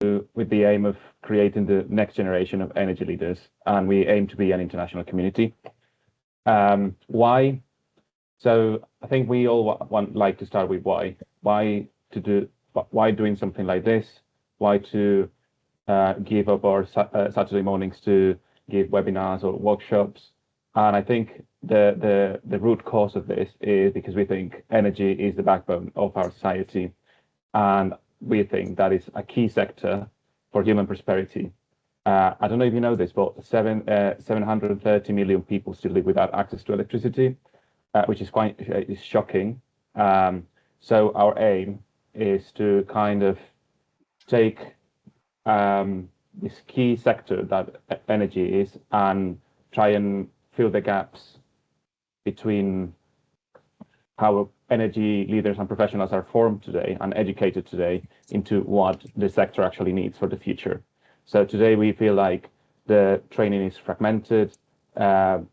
with the aim of creating the next generation of energy leaders, and we aim to be an international community. Why? So I think we all like to start with why. Why doing something like this? Why to give up our Saturday mornings to give webinars or workshops? And I think the root cause of this is because we think energy is the backbone of our society, and we think that is a key sector for human prosperity. I don't know if you know this, but 730 million people still live without access to electricity, which is quite shocking. So our aim is to kind of take this key sector that energy is and try and fill the gaps between how energy leaders and professionals are formed today and educated today into what the sector actually needs for the future. So today we feel like the training is fragmented. There's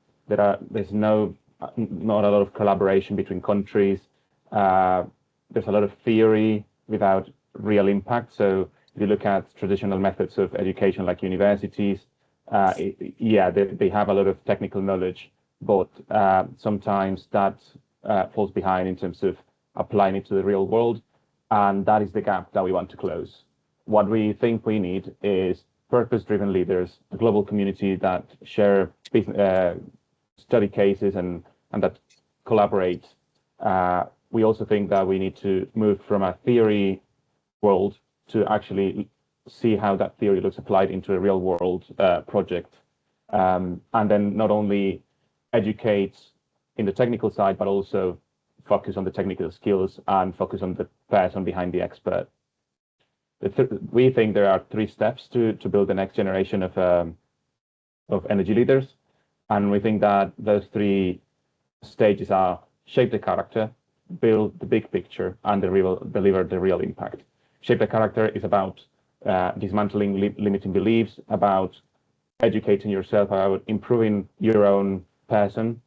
not a lot of collaboration between countries. There's a lot of theory without real impact. So if you look at traditional methods of education like universities, they have a lot of technical knowledge, but sometimes that falls behind in terms of applying it to the real world. And that is the gap that we want to close. What we think we need is purpose-driven leaders, a global community that share study cases and that collaborate. We also think that we need to move from a theory world to actually see how that theory looks applied into a real world project. And then not only educate in the technical side, but also focus on the technical skills and focus on the person behind the expert. We think there are 3 steps to build the next generation of energy leaders. And we think that those 3 stages are shape the character, build the big picture, and deliver the real impact. Shape the character is about dismantling limiting beliefs, about educating yourself, about improving your own person.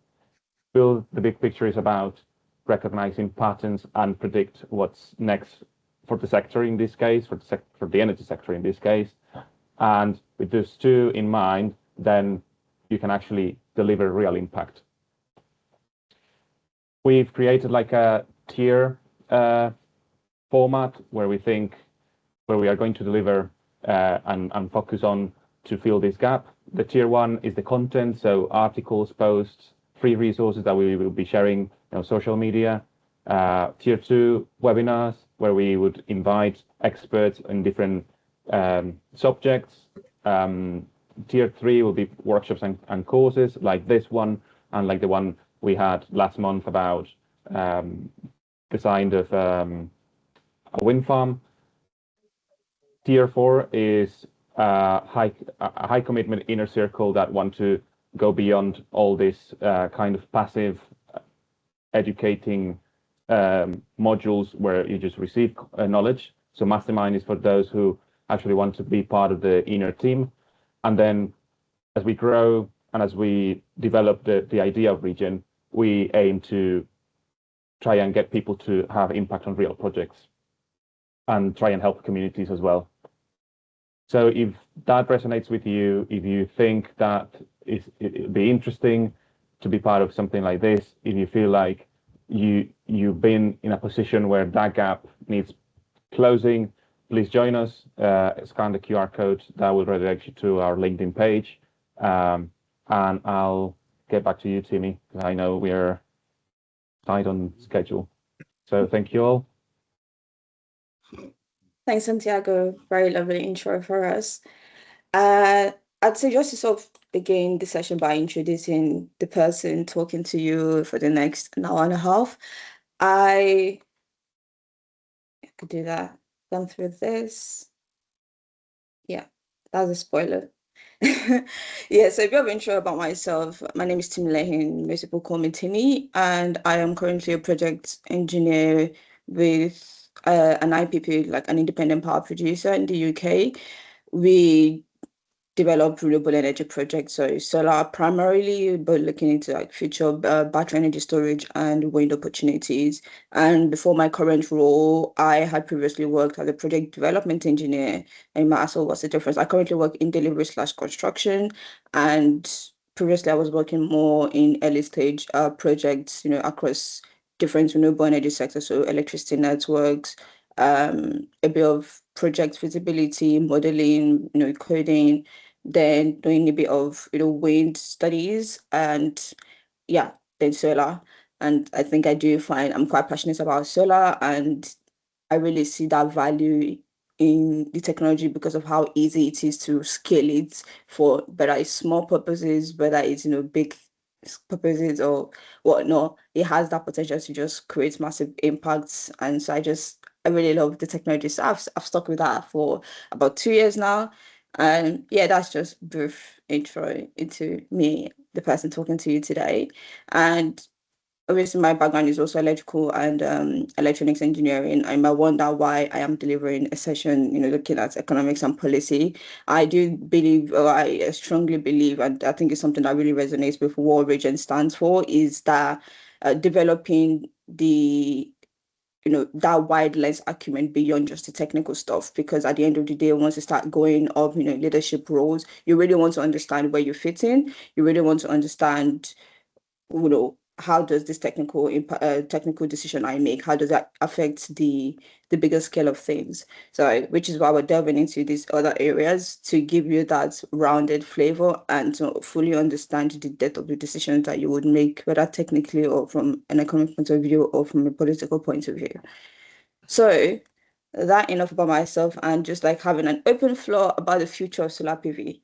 Build the big picture is about recognizing patterns and predict what's next for the sector in this case, for the energy sector in this case. And with those 2 in mind, then you can actually deliver real impact. We've created like a tier format where we are going to deliver and focus on to fill this gap. The tier 1 is the content, so articles, posts, free resources that we will be sharing on social media. Tier 2, webinars, where we would invite experts in different subjects. Tier 3 will be workshops and courses like this one, and like the one we had last month about design of a wind farm. Tier 4 is a high commitment inner circle that want to go beyond all this kind of passive educating modules where you just receive knowledge. So Mastermind is for those who actually want to be part of the inner team. And then as we grow and as we develop the idea of ReGEN, we aim to try and get people to have impact on real projects and try and help communities as well. So if that resonates with you, if you think that it'd be interesting to be part of something like this, if you feel like you've been in a position where that gap needs closing, please join us. Scan the QR code that will redirect you to our LinkedIn page. And I'll get back to you, Timmy, because I know we're tight on schedule. So thank you all. Thanks, Santiago. Very lovely intro for us. I'd suggest to sort of begin the session by introducing the person talking to you for the next hour and a half. I could do that. Gone through this. Yeah, that's a spoiler. Yeah, so a bit of intro about myself. My name is Timmy Lehin. Most people call me Timmy, and I am currently a project engineer with an IPP, like an independent power producer in the UK. We develop renewable energy projects. So solar primarily, but looking into like future battery energy storage and wind opportunities. And before my current role, I had previously worked as a project development engineer. And my so what's the difference? I currently work in delivery/construction, and previously I was working more in early stage projects, across different renewable energy sectors, so electricity networks, a bit of project feasibility, modeling, coding, then doing a bit of, wind studies and yeah, then solar. And I think I do find I'm quite passionate about solar, and I really see that value in the technology because of how easy it is to scale it for whether it's small purposes, whether it's big purposes or whatnot. It has that potential to just create massive impacts, and so I really love the technology. So I've stuck with that for about 2 years now, and yeah, that's just brief intro into me, the person talking to you today, and obviously my background is also electrical and electronics engineering. I might wonder why I am delivering a session, looking at economics and policy. I do believe, or I strongly believe, and I think it's something that really resonates with what ReGEN stands for, is that developing the that wide lens acumen beyond just the technical stuff, because at the end of the day, once you start going up, leadership roles, you really want to understand where you fit in. You really want to understand, how does this technical decision I make, how does that affect the bigger scale of things? So, which is why we're delving into these other areas to give you that rounded flavor and to fully understand the depth of the decisions that you would make, whether technically or from an economic point of view or from a political point of view. So that enough about myself, and just like having an open floor about the future of solar PV.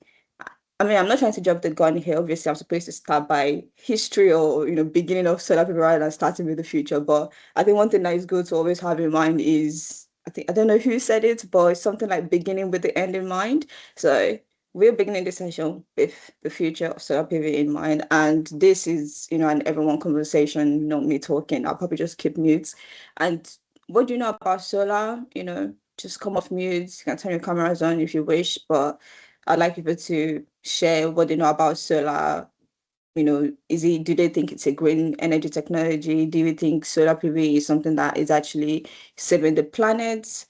I mean, I'm not trying to jump the gun here. Obviously, I'm supposed to start by history or, beginning of solar PV rather than starting with the future. But I think one thing that is good to always have in mind is, I don't know who said it, but it's something like beginning with the end in mind. So we're beginning this session with the future of solar PV in mind. And this is, an everyone conversation, not me talking. I'll probably just keep mute. And what do you know about solar? Just come off mute. You can turn your cameras on if you wish, but I'd like people to share what they know about solar. Do they think it's a green energy technology? Do you think solar PV is something that is actually saving the planet?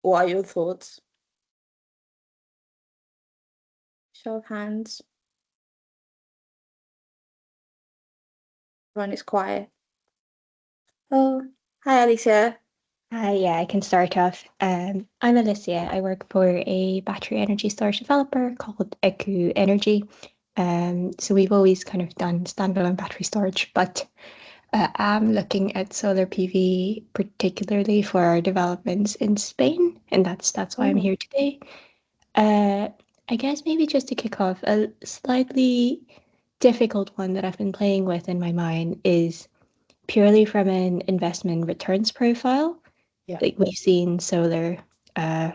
What are your thoughts? Show of hands. Everyone is quiet. Oh, hi, Alicia. Hi, yeah, I can start off. I'm Alicia. I work for a battery energy storage developer called Eku Energy. So we've always kind of done standalone battery storage, but I'm looking at solar PV particularly for our developments in Spain, and that's why I'm Oh, here today. Uh, I guess maybe just to kick off, a slightly difficult one that I've been playing with in my mind is purely from an investment returns profile. yeah, Like we've seen solar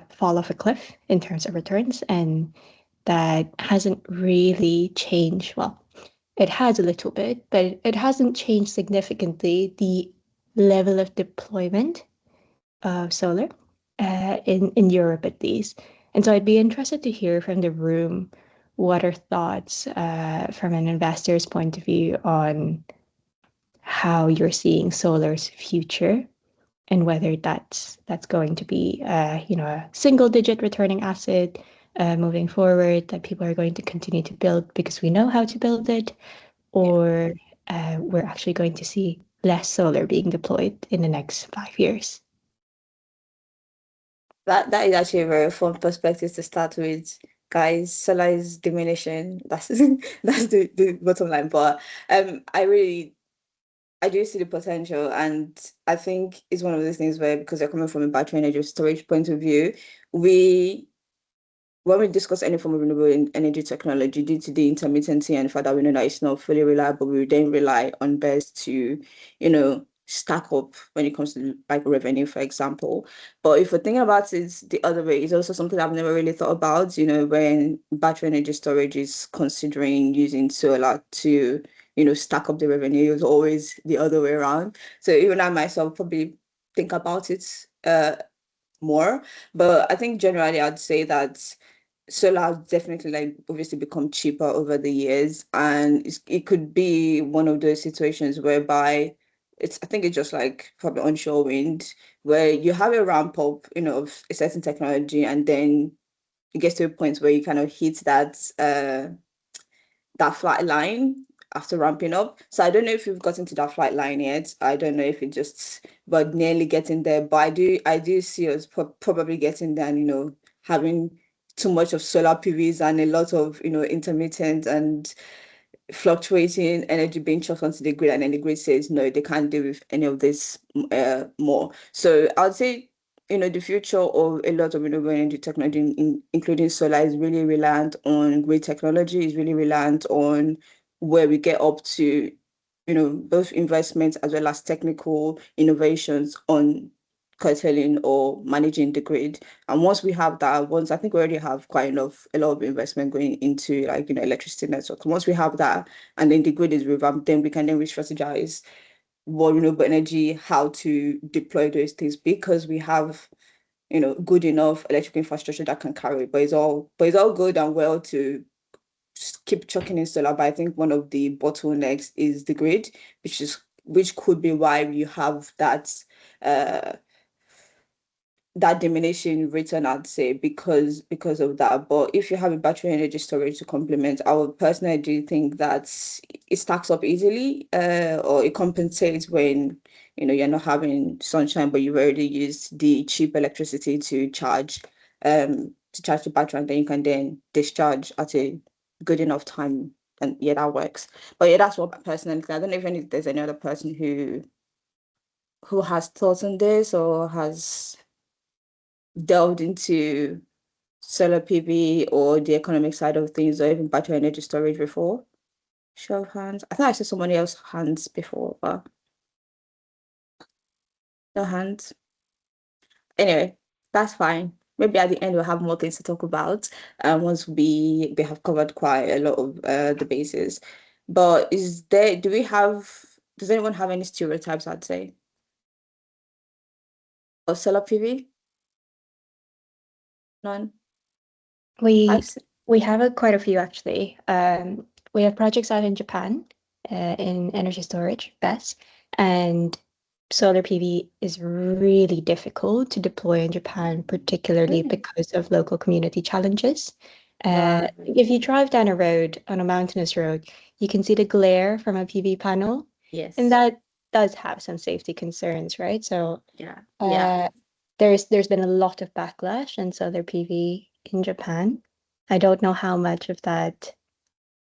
fall off a cliff in terms of returns, and that hasn't really changed. Well, it has a little bit, but it hasn't changed significantly the level of deployment of solar in Europe at least. And so I'd be interested to hear from the room what are thoughts from an investor's point of view on how you're seeing solar's future and whether that's going to be a single digit returning asset moving forward that people are going to continue to build because we know how to build it, yeah. or we're actually going to see less solar being deployed in the next 5 years. That is actually a very fun perspective to start with. Guys, solar is diminishing. That's that's the bottom line. But I do see the potential, and I think it's one of those things where, because they're coming from a battery energy storage point of view, we when we discuss any form of renewable energy technology, due to the intermittency and the fact that we know that it's not fully reliable, we then rely on BESS to, stack up when it comes to like revenue, for example. But if we're thinking about it the other way, it's also something I've never really thought about, when battery energy storage is considering using solar to, stack up the revenue, it's always the other way around. So even I myself probably think about it more. But I think generally I'd say that solar has definitely like obviously become cheaper over the years, and it could be one of those situations whereby I think it's just like probably onshore wind, where you have a ramp up, of a certain technology, and then it gets to a point where you kind of hit that flat line after ramping up. So I don't know if you've gotten to that flat line yet. I don't know if it just, but nearly getting there. But I do see us probably getting there, and, having too much of solar PVs and a lot of, intermittent and fluctuating energy being chucked onto the grid, and then the grid says no, they can't deal with any of this more. So I would say, the future of a lot of renewable energy technology, including solar, is really reliant on grid technology, is really reliant on where we get up to, both investments as well as technical innovations on curtailing or managing the grid. And once we have that, once I think we already have a lot of investment going into, like, electricity networks. Once we have that, and then the grid is revamped, then we can then re-strategize what renewable energy, how to deploy those things, because we have, good enough electrical infrastructure that can carry it. But it's all good and well to just keep chucking in solar. But I think one of the bottlenecks is the grid, which could be why you have uh that diminishing return, I'd say, because of that. But if you have a battery energy storage to complement, I would personally do think that it stacks up easily, or it compensates when, you're not having sunshine, but you've already used the cheap electricity to charge the battery, and then you can then discharge at a good enough time. And yeah, that works. But yeah, that's what I personally think. I don't know if there's any other person who has thoughts on this or has delved into solar PV or the economic side of things, or even battery energy storage before? Show of hands. I thought I saw somebody else's hands before, but no hands. Anyway, that's fine. Maybe at the end we'll have more things to talk about. Once we have covered quite a lot of the bases. But does anyone have any stereotypes, I'd say, of solar PV? None. We I've we have quite a few actually. We have projects out in Japan, in energy storage, BESS, and solar PV is really difficult to deploy in Japan, particularly Really? because of local community challenges. Right. If you drive down a road, on a mountainous road, you can see the glare from a PV panel, and Yes. that does have some safety concerns, right? So Yeah. Yeah. uh, there's been a lot of backlash in solar PV in Japan. I don't know how much of that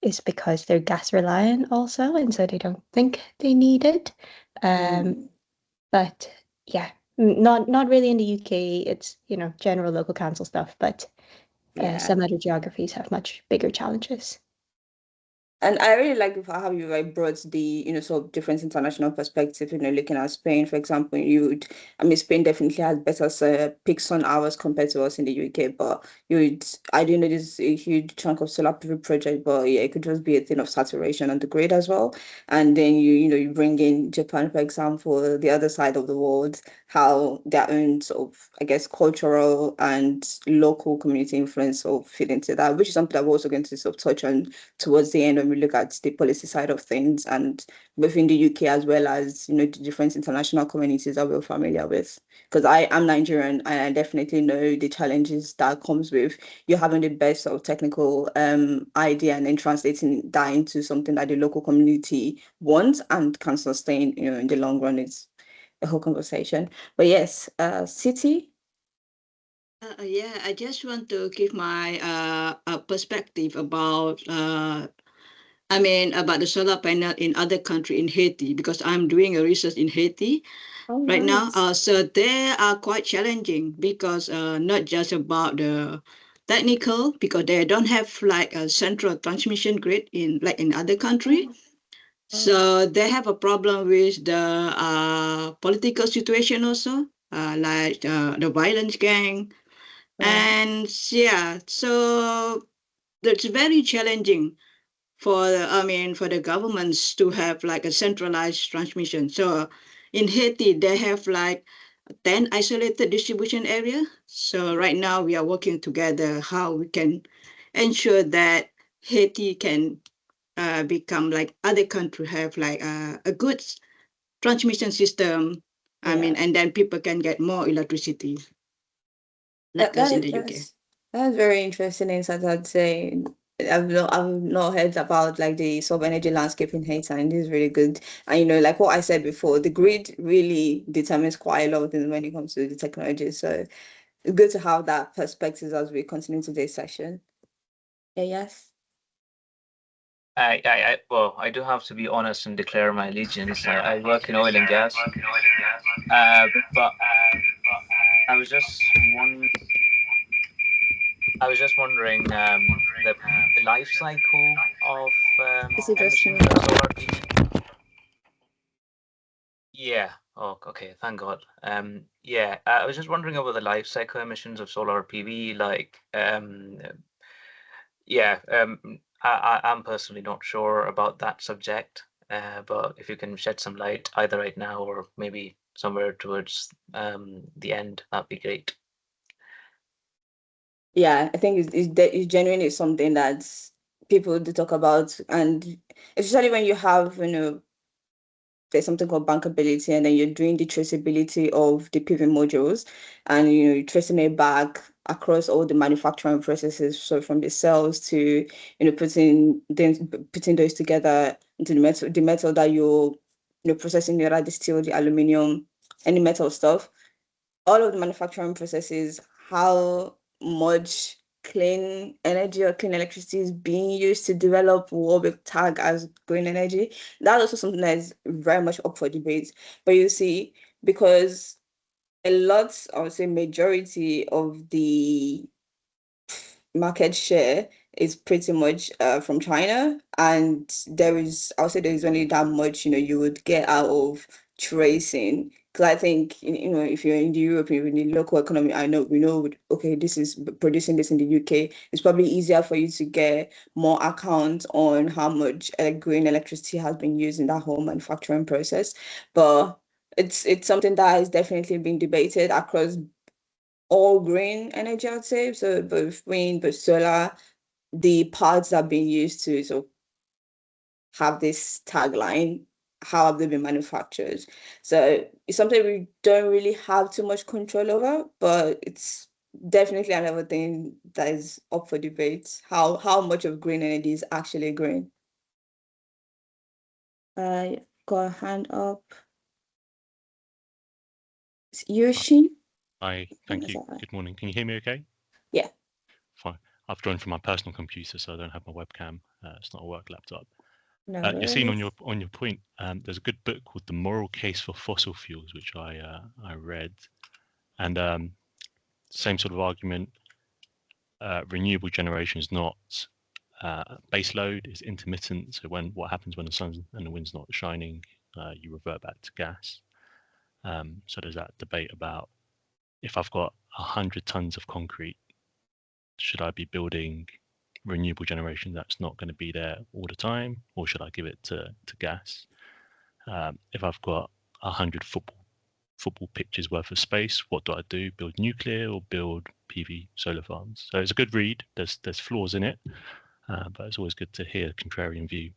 is because they're gas reliant also, and so they don't think they need it. Mm. But yeah, not really in the UK. It's, general local council stuff, but Yeah. some other geographies have much bigger challenges. And I really like how you like brought the, sort of different international perspective, looking at Spain, for example. I mean, Spain definitely has better peak sun hours compared to us in the UK, but I do know this is a huge chunk of solar PV project, but yeah, it could just be a thing of saturation on the grid as well. And then you bring in Japan, for example, the other side of the world, how their own sort of, I guess, cultural and local community influence sort of fit into that, which is something that we're also going to sort of touch on towards the end when we look at the policy side of things, and within the UK as well as, the different international communities that we're familiar with. Because I am Nigerian, and I definitely know the challenges that comes with you having the best of technical idea, and then translating that into something that the local community wants and can sustain, in the long run. Is a whole conversation. But yes, City. Yeah, I just want to give my perspective about about the solar panel in other country in Haiti, because I'm doing a research in Haiti Oh, right now. nice. So they are quite challenging because not just about the technical, because they don't have like a central transmission grid in other country. Oh, oh, So they have a problem with the political situation also, like the violence gang. right. And yeah, so it's very challenging for for the governments to have like a centralized transmission. So in Haiti, they have like 10 isolated distribution area. So right now we are working together how we can ensure that Haiti can become like other countries have like a good transmission system. I mean, and then people can get more electricity. Like us in the UK. That's very interesting insight, I'd say. I've not heard about like the sub-energy landscape in Haiti, and this is really good. And like what I said before, the grid really determines quite a lot of things when it comes to the technology. So it's good to have that perspective as we continue today's session. Yeah, yes. Well, I do have to be honest and declare my allegiance. I work in oil and gas, but I was just wondering the life cycle of Is it just emissions me? of solar PV. Yeah. Oh, okay. Thank God. Yeah. I was just wondering about the life cycle emissions of solar PV. Yeah. I'm personally not sure about that subject. But if you can shed some light either right now or maybe somewhere towards the end, that'd be great. Yeah, I think it's genuinely something that people do talk about, and especially when you have, there's something called bankability, and then you're doing the traceability of the PV modules, and you're tracing it back across all the manufacturing processes. So from the cells to putting those together into the metal that you're processing, the other, the steel, the aluminum, any metal stuff, all of the manufacturing processes, how much clean energy or clean electricity is being used to develop what we tag as green energy. That's also something that is very much up for debate. But you see, because a lot, I would say majority of the market share is pretty much from China, and I would say there is only that much you would get out of tracing. Because I think if you're in the Europe, in the local economy, we know okay, this is producing this in the UK. It's probably easier for you to get more account on how much green electricity has been used in that whole manufacturing process, but it's something that has definitely been debated across all green energy, I'd say. So both wind, both solar, the parts that are being used to have this tagline, how have they been manufactured? So it's something we don't really have too much control over, but it's definitely another thing that is up for debate. How much of green energy is actually green? Got a hand up. It's Yoshi. Hi, thank you. Good morning. Can you hear me okay? Yeah. Fine. I've joined from my personal computer, so I don't have my webcam. It's not a work laptop. No Yassine, worries. on your point, there's a good book called The Moral Case for Fossil Fuels, which I read, and same sort of argument. Renewable generation is not base load; is intermittent. So what happens when the sun and the wind's not shining, you revert back to gas. So there's that debate about if I've got 100 tons of concrete, should I be building renewable generation that's not going to be there all the time, or should I give it to gas? If I've got 100 football pitches worth of space, what do I do? Build nuclear or build PV solar farms? So it's a good read. There's flaws in it, but it's always good to hear a contrarian view.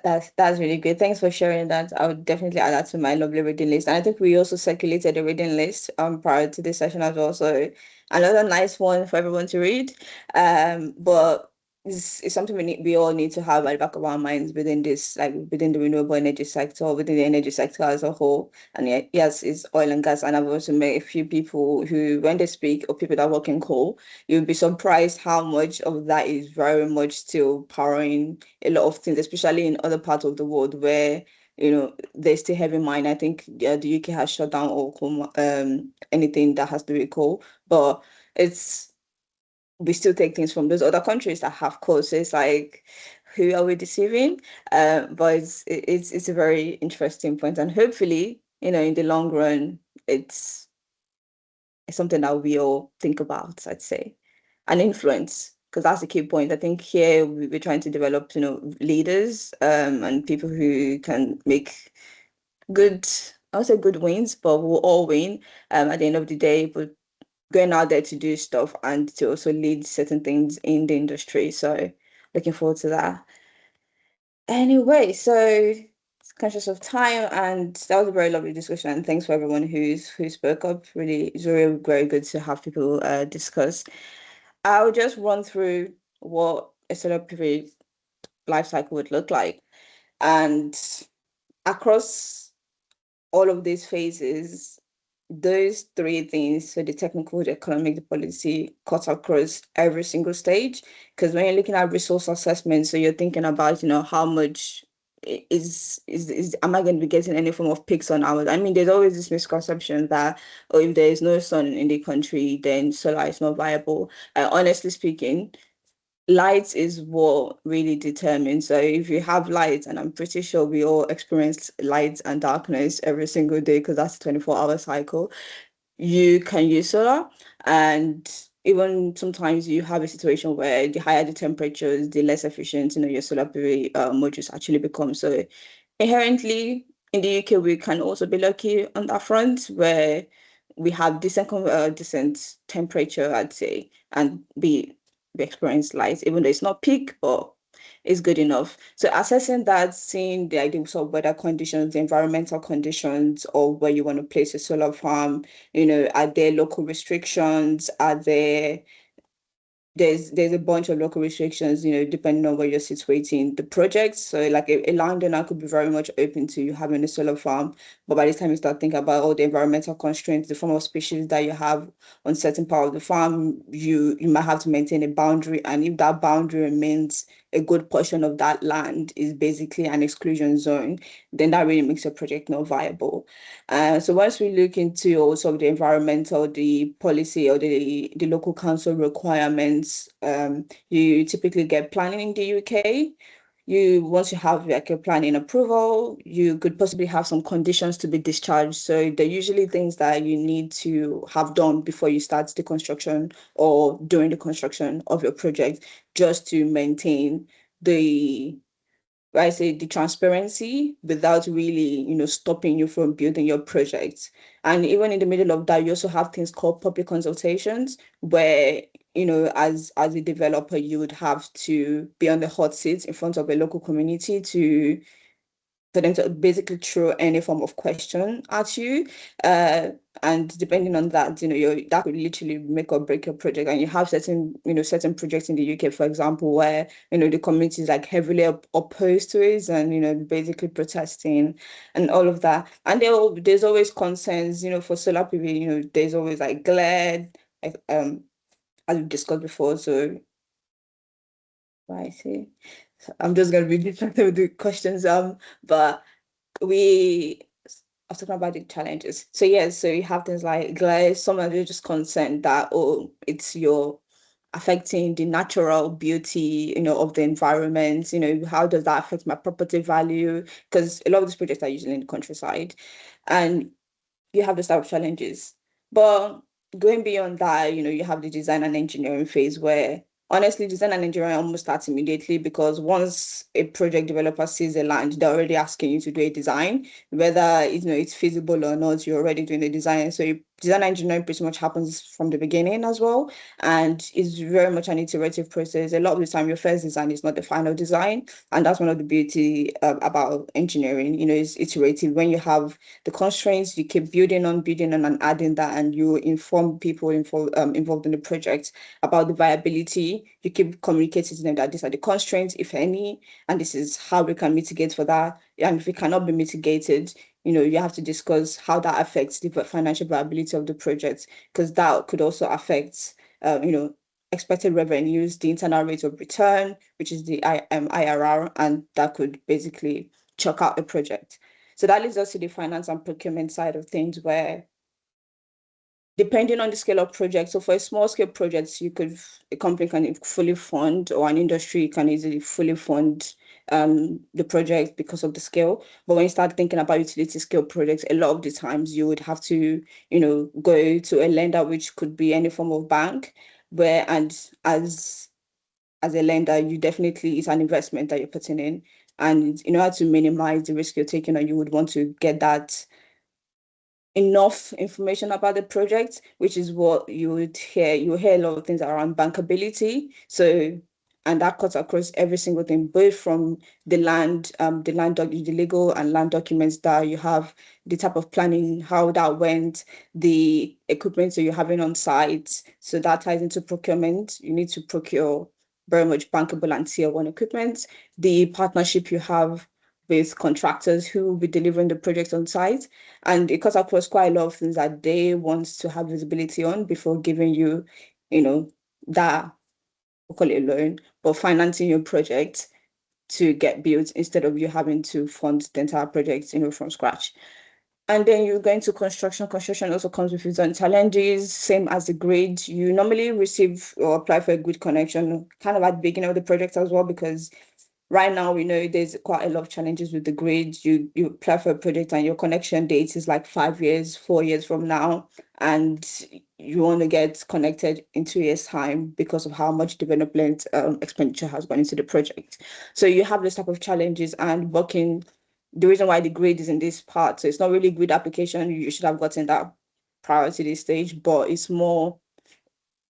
That's really good. Thanks for sharing that. I would definitely add that to my lovely reading list. And I think we also circulated the reading list prior to this session as well. So another nice one for everyone to read. But it's something we all need to have at the back of our minds within this, like within the renewable energy sector, within the energy sector as a whole. And yes, it's oil and gas. And I've also met a few people who, when they speak, or people that work in coal, you'll be surprised how much of that is very much still powering a lot of things, especially in other parts of the world where they still have in mind. I think the UK has shut down all coal, anything that has to do with coal, but we still take things from those other countries that have coal. So it's like, who are we deceiving? But it's a very interesting point, and hopefully, in the long run, it's something that we all think about, I'd say, and influence, because that's the key point. I think here we're trying to develop, leaders and people who can make good I'll say good wins, but we'll all win at the end of the day. But going out there to do stuff and to also lead certain things in the industry. So looking forward to that. Anyway, so conscious of time, and that was a very lovely discussion. And thanks for everyone who spoke up. Really, it's really very good to have people discuss. I'll just run through what a solar PV life cycle would look like, and across all of these phases, those three things, so the technical, the economic, the policy, cut across every single stage. Because when you're looking at resource assessment, so you're thinking about, how much is am I going to be getting any form of peaks on hours? I mean, there's always this misconception that, oh, if there is no sun in the country, then solar is not viable. Honestly speaking, light is what really determines. So if you have light, and I'm pretty sure we all experience light and darkness every single day because that's a 24-hour cycle, you can use solar. And even sometimes you have a situation where the higher the temperatures, the less efficient, your solar PV modules actually become. So inherently, in the UK, we can also be lucky on that front where we have decent temperature, I'd say, and we experience light, even though it's not peak, but it's good enough. So assessing that, seeing the ideal sort of weather conditions, the environmental conditions, or where you want to place a solar farm, are there local restrictions? There's a bunch of local restrictions, depending on where you're situating the projects. So like a landowner could be very much open to you having a solar farm, but by the time you start thinking about all the environmental constraints, the form of species that you have on certain part of the farm, you might have to maintain a boundary. And if that boundary remains a good portion of that land is basically an exclusion zone, then that really makes your project not viable. So once we look into also the environmental, the policy, or the local council requirements, you typically get planning in the UK. Once you have like a planning approval, you could possibly have some conditions to be discharged. So they're usually things that you need to have done before you start the construction or during the construction of your project, just to maintain the I say the transparency without really, stopping you from building your project. And even in the middle of that, you also have things called public consultations, where, as a developer, you would have to be on the hot seat in front of a local community for them to basically throw any form of question at you. And depending on that, that could literally make or break your project. And you have certain projects in the UK, for example, where, the community is like heavily opposed to it and, basically protesting and all of that. And there's always concerns, for solar PV, there's always like glare, like, as we discussed before. So, I see. So I'm just going to be distracted with the questions. But I was talking about the challenges. So yes, so you have things like glare. Some of you just concerned that, oh, you're affecting the natural beauty, of the environment. How does that affect my property value? Because a lot of these projects are usually in the countryside, and you have those type of challenges. But going beyond that, you have the design and engineering phase where honestly design and engineering almost starts immediately, because once a project developer sees a land, they're already asking you to do a design, whether it's feasible or not, you're already doing the design. So design engineering pretty much happens from the beginning as well. And it's very much an iterative process. A lot of the time, your first design is not the final design. And that's one of the beauty about engineering, it's iterative. When you have the constraints, you keep building on and adding that, and you inform people involved in the project about the viability. You keep communicating to them that these are the constraints, if any, and this is how we can mitigate for that. And if it cannot be mitigated, you have to discuss how that affects the financial viability of the project, because that could also affect, expected revenues, the internal rate of return, which is the IRR, and that could basically choke out a project. So that leads us to the finance and procurement side of things, where depending on the scale of project, so for a small scale projects, a company can fully fund, or an industry can easily fully fund the project because of the scale. But when you start thinking about utility scale projects, a lot of the times you would have to, go to a lender, which could be any form of bank, and as a lender, you definitely, it's an investment that you're putting in. And in order to minimize the risk you're taking, or you would want to get that enough information about the project, which is what you would hear. You hear a lot of things around bankability. So, and that cuts across every single thing, both from the the legal and land documents that you have, the type of planning, how that went, the equipment that you're having on site. So that ties into procurement. You need to procure very much bankable and tier one equipment. The partnership you have with contractors who will be delivering the project on site, and it cuts across quite a lot of things that they want to have visibility on before giving you, that, we'll call it a loan, but financing your project to get built instead of you having to fund the entire project, from scratch. And then you go into construction. Construction also comes with its own challenges, same as the grid. You normally receive or apply for a grid connection kind of at the beginning of the project as well, because right now we know there's quite a lot of challenges with the grid. You apply for a project and your connection date is like 5 years, 4 years from now, and you want to get connected in 2 years' time because of how much development expenditure has gone into the project. So you have this type of challenges, and working, the reason why the grid is in this part, so it's not really grid application. You should have gotten that prior to this stage, but it's more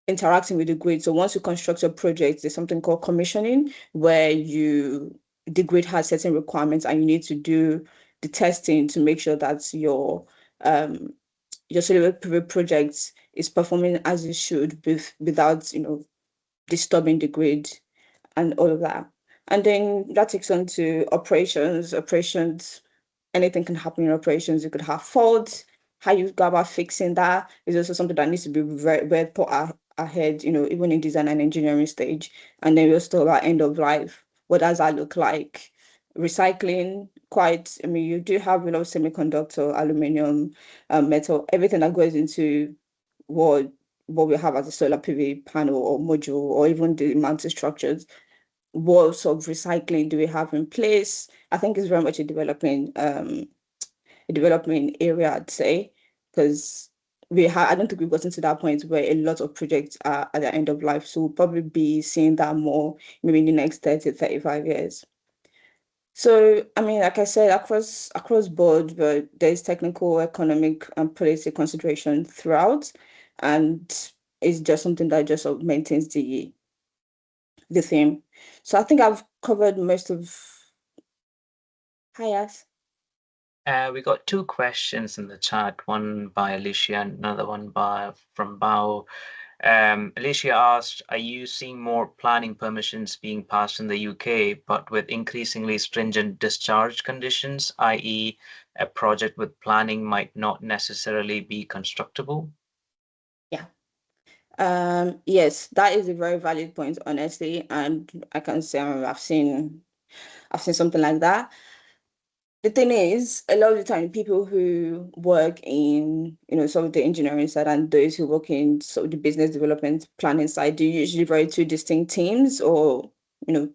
interacting with the grid. So once you construct a project, there's something called commissioning, where the grid has certain requirements and you need to do the testing to make sure that your solar PV project is performing as it should, without disturbing the grid and all of that. And then that takes on to operations. Operations, anything can happen in operations. You could have faults. How you go about fixing that is also something that needs to be very, very put ahead, even in design and engineering stage. And then we're still at end of life. What does that look like? Recycling, you do have a lot of semiconductor, aluminum, metal, everything that goes into what we have as a solar PV panel or module, or even the mounting structures. What sort of recycling do we have in place? I think it's very much a development area, I'd say, because I don't think we've gotten to that point where a lot of projects are at the end of life. So we'll probably be seeing that more maybe in the next 30, 35 years. So, like I said, across board, but there's technical, economic, and policy consideration throughout, and it's just something that just sort of maintains the theme. So I think I've covered most of. Hi, yes. We got two questions in the chat, one by Alicia and another one from Bao. Alicia asked, are you seeing more planning permissions being passed in the UK, but with increasingly stringent discharge conditions, i.e. a project with planning might not necessarily be constructible? Yeah. Yes, that is a very valid point, honestly, and I can say I've seen something like that. The thing is, a lot of the time, people who work in, some of the engineering side and those who work in sort of the business development planning side, do usually very two distinct teams, or,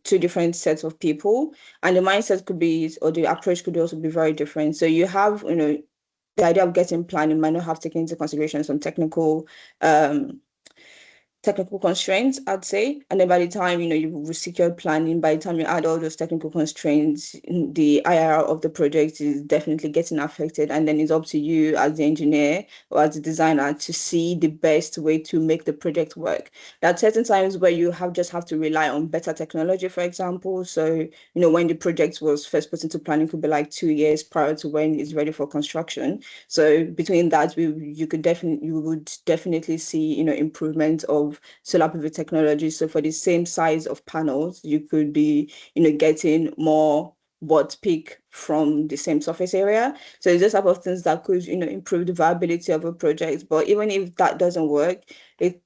two different sets of people. And the mindset could be, or the approach could also be very different. So you have, the idea of getting planning might not have taken into consideration some technical constraints, I'd say. And then by the time, you've secured planning, by the time you add all those technical constraints, the IRR of the project is definitely getting affected. And then it's up to you as the engineer or as the designer to see the best way to make the project work. There are certain times where you just have to rely on better technology, for example. So, when the project was first put into planning, could be like 2 years prior to when it's ready for construction. So between that, you would definitely see, improvement of solar PV technology. So for the same size of panels, you could be, getting more watt peak from the same surface area. So it's just type of things that could, improve the viability of a project. But even if that doesn't work, it's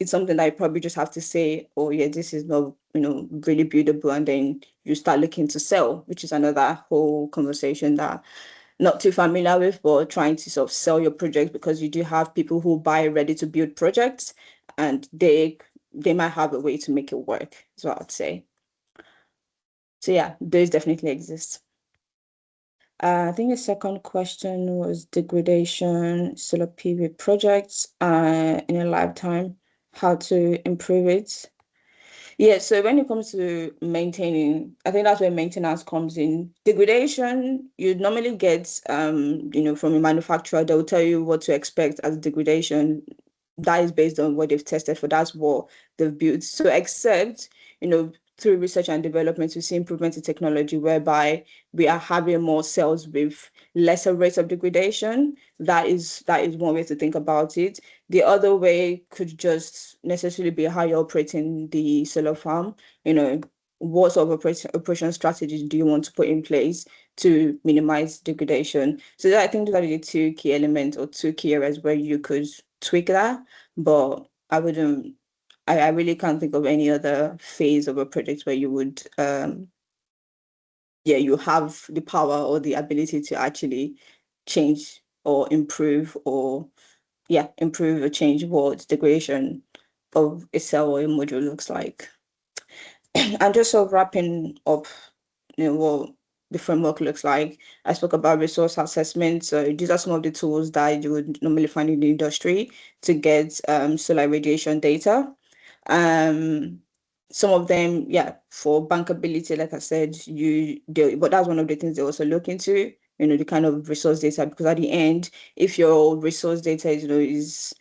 something that you probably just have to say, oh yeah, this is not, really buildable, and then you start looking to sell, which is another whole conversation that not too familiar with, but trying to sort of sell your project, because you do have people who buy ready to build projects, and they might have a way to make it work, is what I'd say. So yeah, those definitely exist. I think the second question was degradation, solar PV projects in a lifetime, how to improve it. Yeah, so when it comes to maintaining, I think that's where maintenance comes in. Degradation, you normally get, from a manufacturer, they'll tell you what to expect as degradation. That is based on what they've tested for. That's what they've built. So except, through research and development, we see improvements in technology whereby we are having more cells with lesser rates of degradation. That is one way to think about it. The other way could just necessarily be how you're operating the solar farm. What sort of operation strategies do you want to put in place to minimize degradation? So I think those are the two key elements or two key areas where you could tweak that. But I really can't think of any other phase of a project where you would, you have the power or the ability to actually change or improve or improve or change what degradation of a cell or a module looks like. And just sort of wrapping up, what the framework looks like. I spoke about resource assessment. So these are some of the tools that you would normally find in the industry to get solar radiation data. Um, some of them, for bankability, like I said, but that's one of the things they also look into, the kind of resource data, because at the end, if your resource data is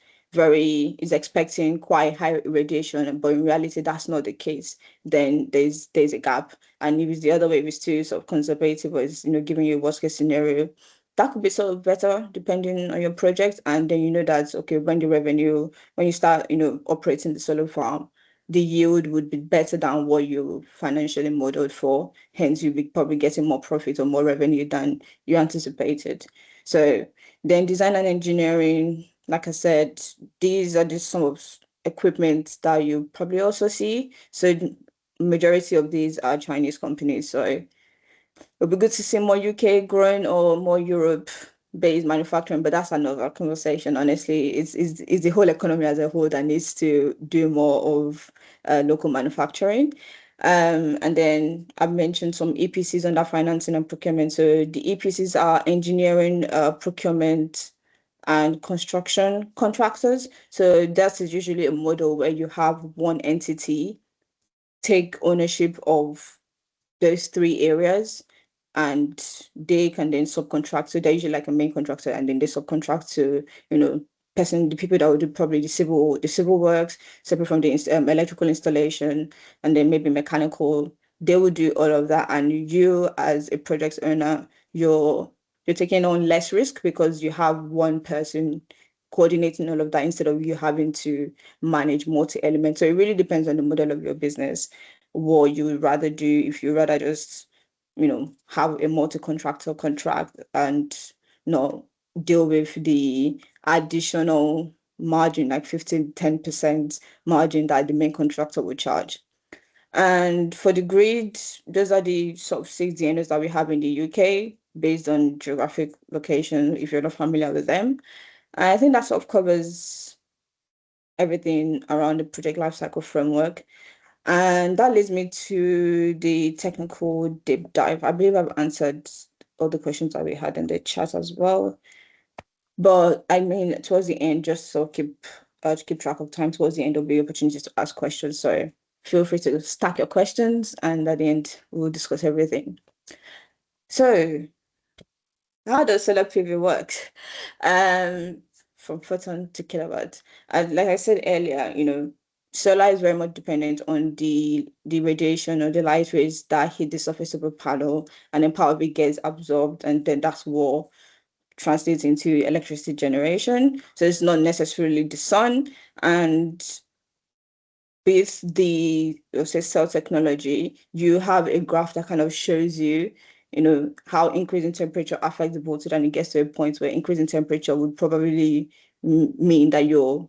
expecting quite high radiation, but in reality that's not the case, then there's a gap. And if it's the other way, if it's too sort of conservative or it's giving you a worst case scenario, that could be sort of better depending on your project. And then that, okay, when you start operating the solar farm, the yield would be better than what you financially modeled for. Hence, you'll be probably getting more profit or more revenue than you anticipated. So then design and engineering, like I said, these are just some of equipment that you probably also see. So majority of these are Chinese companies. So it'll be good to see more UK growing or more Europe-based manufacturing, but that's another conversation. Honestly, it's the whole economy as a whole that needs to do more of local manufacturing. And then I've mentioned some EPCs under financing and procurement. So the EPCs are engineering, procurement, and construction contractors. So that is usually a model where you have one entity take ownership of those three areas and they can then subcontract. So they're usually like a main contractor and then they subcontract to, the people that will do probably the civil works, separate from the electrical installation and then maybe mechanical. They will do all of that. And you as a project owner, you're taking on less risk because you have one person coordinating all of that instead of you having to manage multi-elements. So it really depends on the model of your business, what you would rather do. If you rather just, have a multi-contractor contract and not deal with the additional margin, like 10% margin that the main contractor would charge. And for the grid, those are the sort of 6 DNOs that we have in the UK based on geographic location, if you're not familiar with them. And I think that sort of covers everything around the project lifecycle framework. And that leads me to the technical deep dive. I believe I've answered all the questions that we had in the chat as well. But I mean, towards the end, just so to keep track of time, towards the end, there'll be opportunities to ask questions. So feel free to stack your questions, and at the end, we'll discuss everything. So how does solar PV work? From photon to kilowatt. And like I said earlier, solar is very much dependent on the radiation or the light rays that hit the surface of a panel, and then part of it gets absorbed, and then that's what translates into electricity generation. So it's not necessarily the sun. And with the, let's say, cell technology, you have a graph that kind of shows you, how increasing temperature affects the voltage, and it gets to a point where increasing temperature would probably mean that you're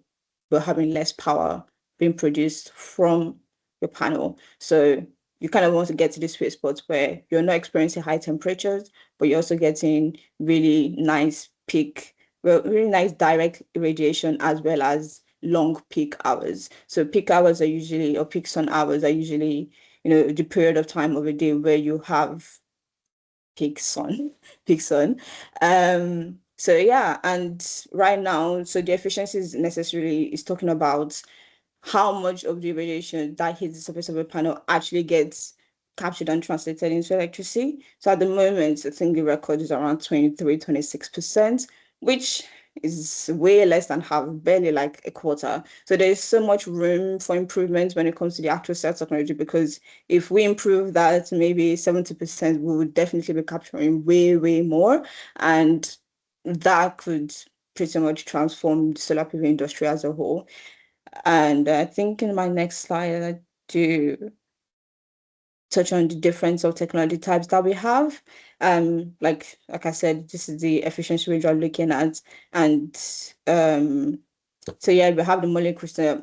having less power being produced from your panel. So you kind of want to get to this sweet spot where you're not experiencing high temperatures, but you're also getting really nice really nice direct radiation as well as long peak hours. So peak hours are usually, or peak sun hours are usually, the period of time of a day where you have peak sun, peak sun. So yeah, and right now, so the efficiency is talking about how much of the radiation that hits the surface of a panel actually gets captured and translated into electricity. So at the moment, I think the record is around 23, 26%, which is way less than half, barely like a quarter. So there's so much room for improvement when it comes to the actual cell technology, because if we improve that maybe 70%, we would definitely be capturing way, way more. And that could pretty much transform the solar PV industry as a whole. And I think in my next slide, I do touch on the difference of technology types that we have. Like I said, this is the efficiency range we're looking at. And so yeah, we have the monocrystalline,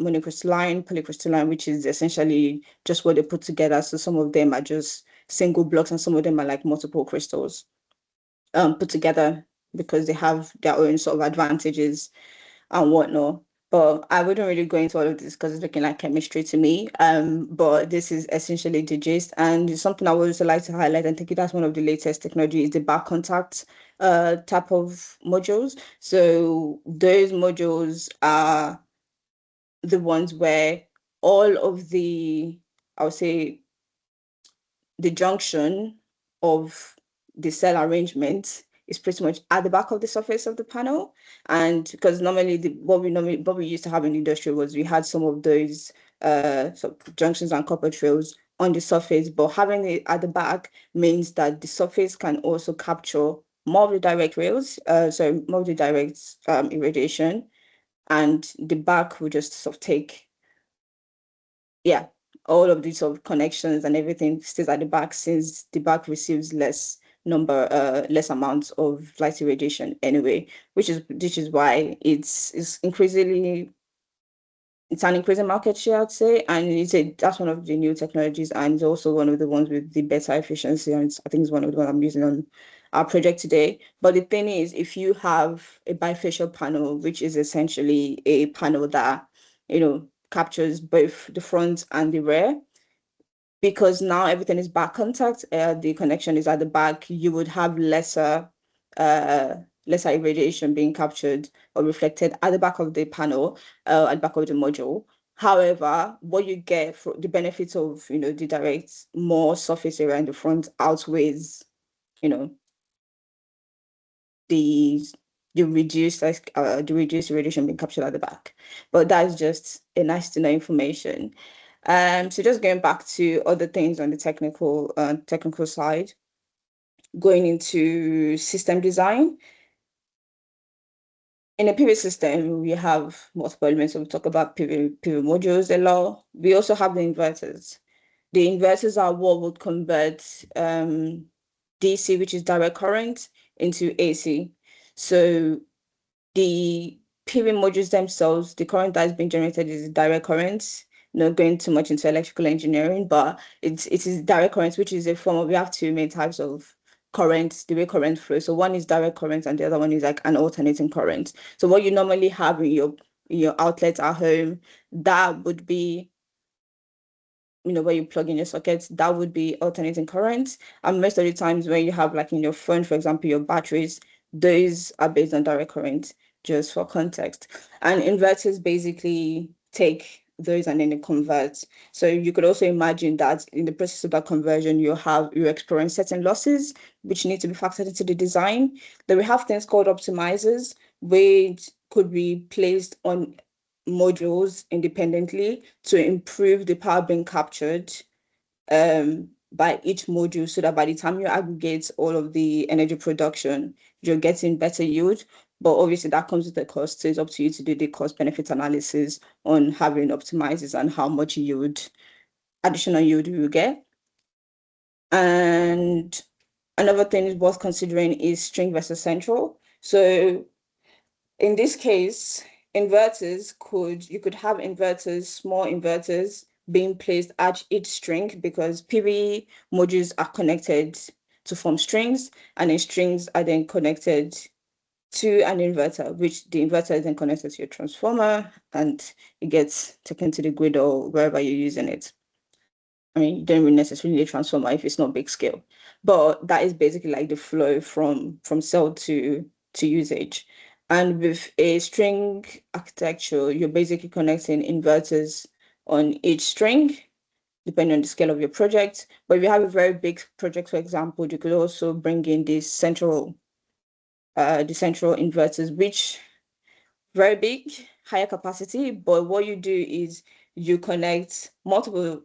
polycrystalline, which is essentially just what they put together. So some of them are just single blocks and some of them are like multiple crystals put together because they have their own sort of advantages and whatnot. But I wouldn't really go into all of this because it's looking like chemistry to me. But this is essentially the gist. And something I would also like to highlight, and think that's one of the latest technology, is the back contact type of modules. So those modules are the ones where all of the, I would say, the junction of the cell arrangement is pretty much at the back of the surface of the panel. And because normally what we used to have in the industry was we had some of those junctions and copper trails on the surface, but having it at the back means that the surface can also capture more of the direct rails, so more of the direct irradiation, and the back will just sort of take, yeah, all of these sort of connections and everything stays at the back, since the back receives less amounts of light irradiation anyway, which is why it's an increasing market share, I'd say, and that's one of the new technologies, and it's also one of the ones with the better efficiency, and I think it's one of the ones I'm using on our project today. But the thing is, if you have a bifacial panel, which is essentially a panel that captures both the front and the rear, because now everything is back contact, the connection is at the back, you would have lesser irradiation being captured or reflected at the back of the panel, at the back of the module. However, what you get for the benefits of the direct more surface area in the front outweighs the reduced radiation being captured at the back. But that's just a nice to know information. So just going back to other things on the technical side, going into system design. In a PV system, we have multiple elements. So we talk about PV modules a lot. We also have the inverters. The inverters are what would convert DC, which is direct current, into AC. So the PV modules themselves, the current that is being generated is direct current. Not going too much into electrical engineering, but it is direct current, which is a form of, we have two main types of current, the way current flows. So one is direct current and the other one is like an alternating current. So what you normally have in your outlet at home, that would be where you plug in your sockets, that would be alternating current. And most of the times when you have, like in your phone, for example, your batteries, those are based on direct current, just for context. And inverters basically take those and then they convert. So you could also imagine that in the process of that conversion, you experience certain losses, which need to be factored into the design. Then we have things called optimizers, which could be placed on modules independently to improve the power being captured by each module, so that by the time you aggregate all of the energy production, you're getting better yield. But obviously that comes with a cost, so it's up to you to do the cost benefit analysis on having optimizers and how much additional yield you get. And another thing is worth considering is string versus central. So in this case, you could have inverters, small inverters being placed at each string, because PV modules are connected to form strings, and then strings are then connected to an inverter, which the inverter is then connected to your transformer, and it gets taken to the grid or wherever you're using it. I mean, you don't really necessarily need a transformer if it's not big scale, but that is basically like the flow from cell to usage. And with a string architecture, you're basically connecting inverters on each string, depending on the scale of your project. But if you have a very big project, for example, you could also bring in the central inverters, which very big, higher capacity. But what you do is you connect multiple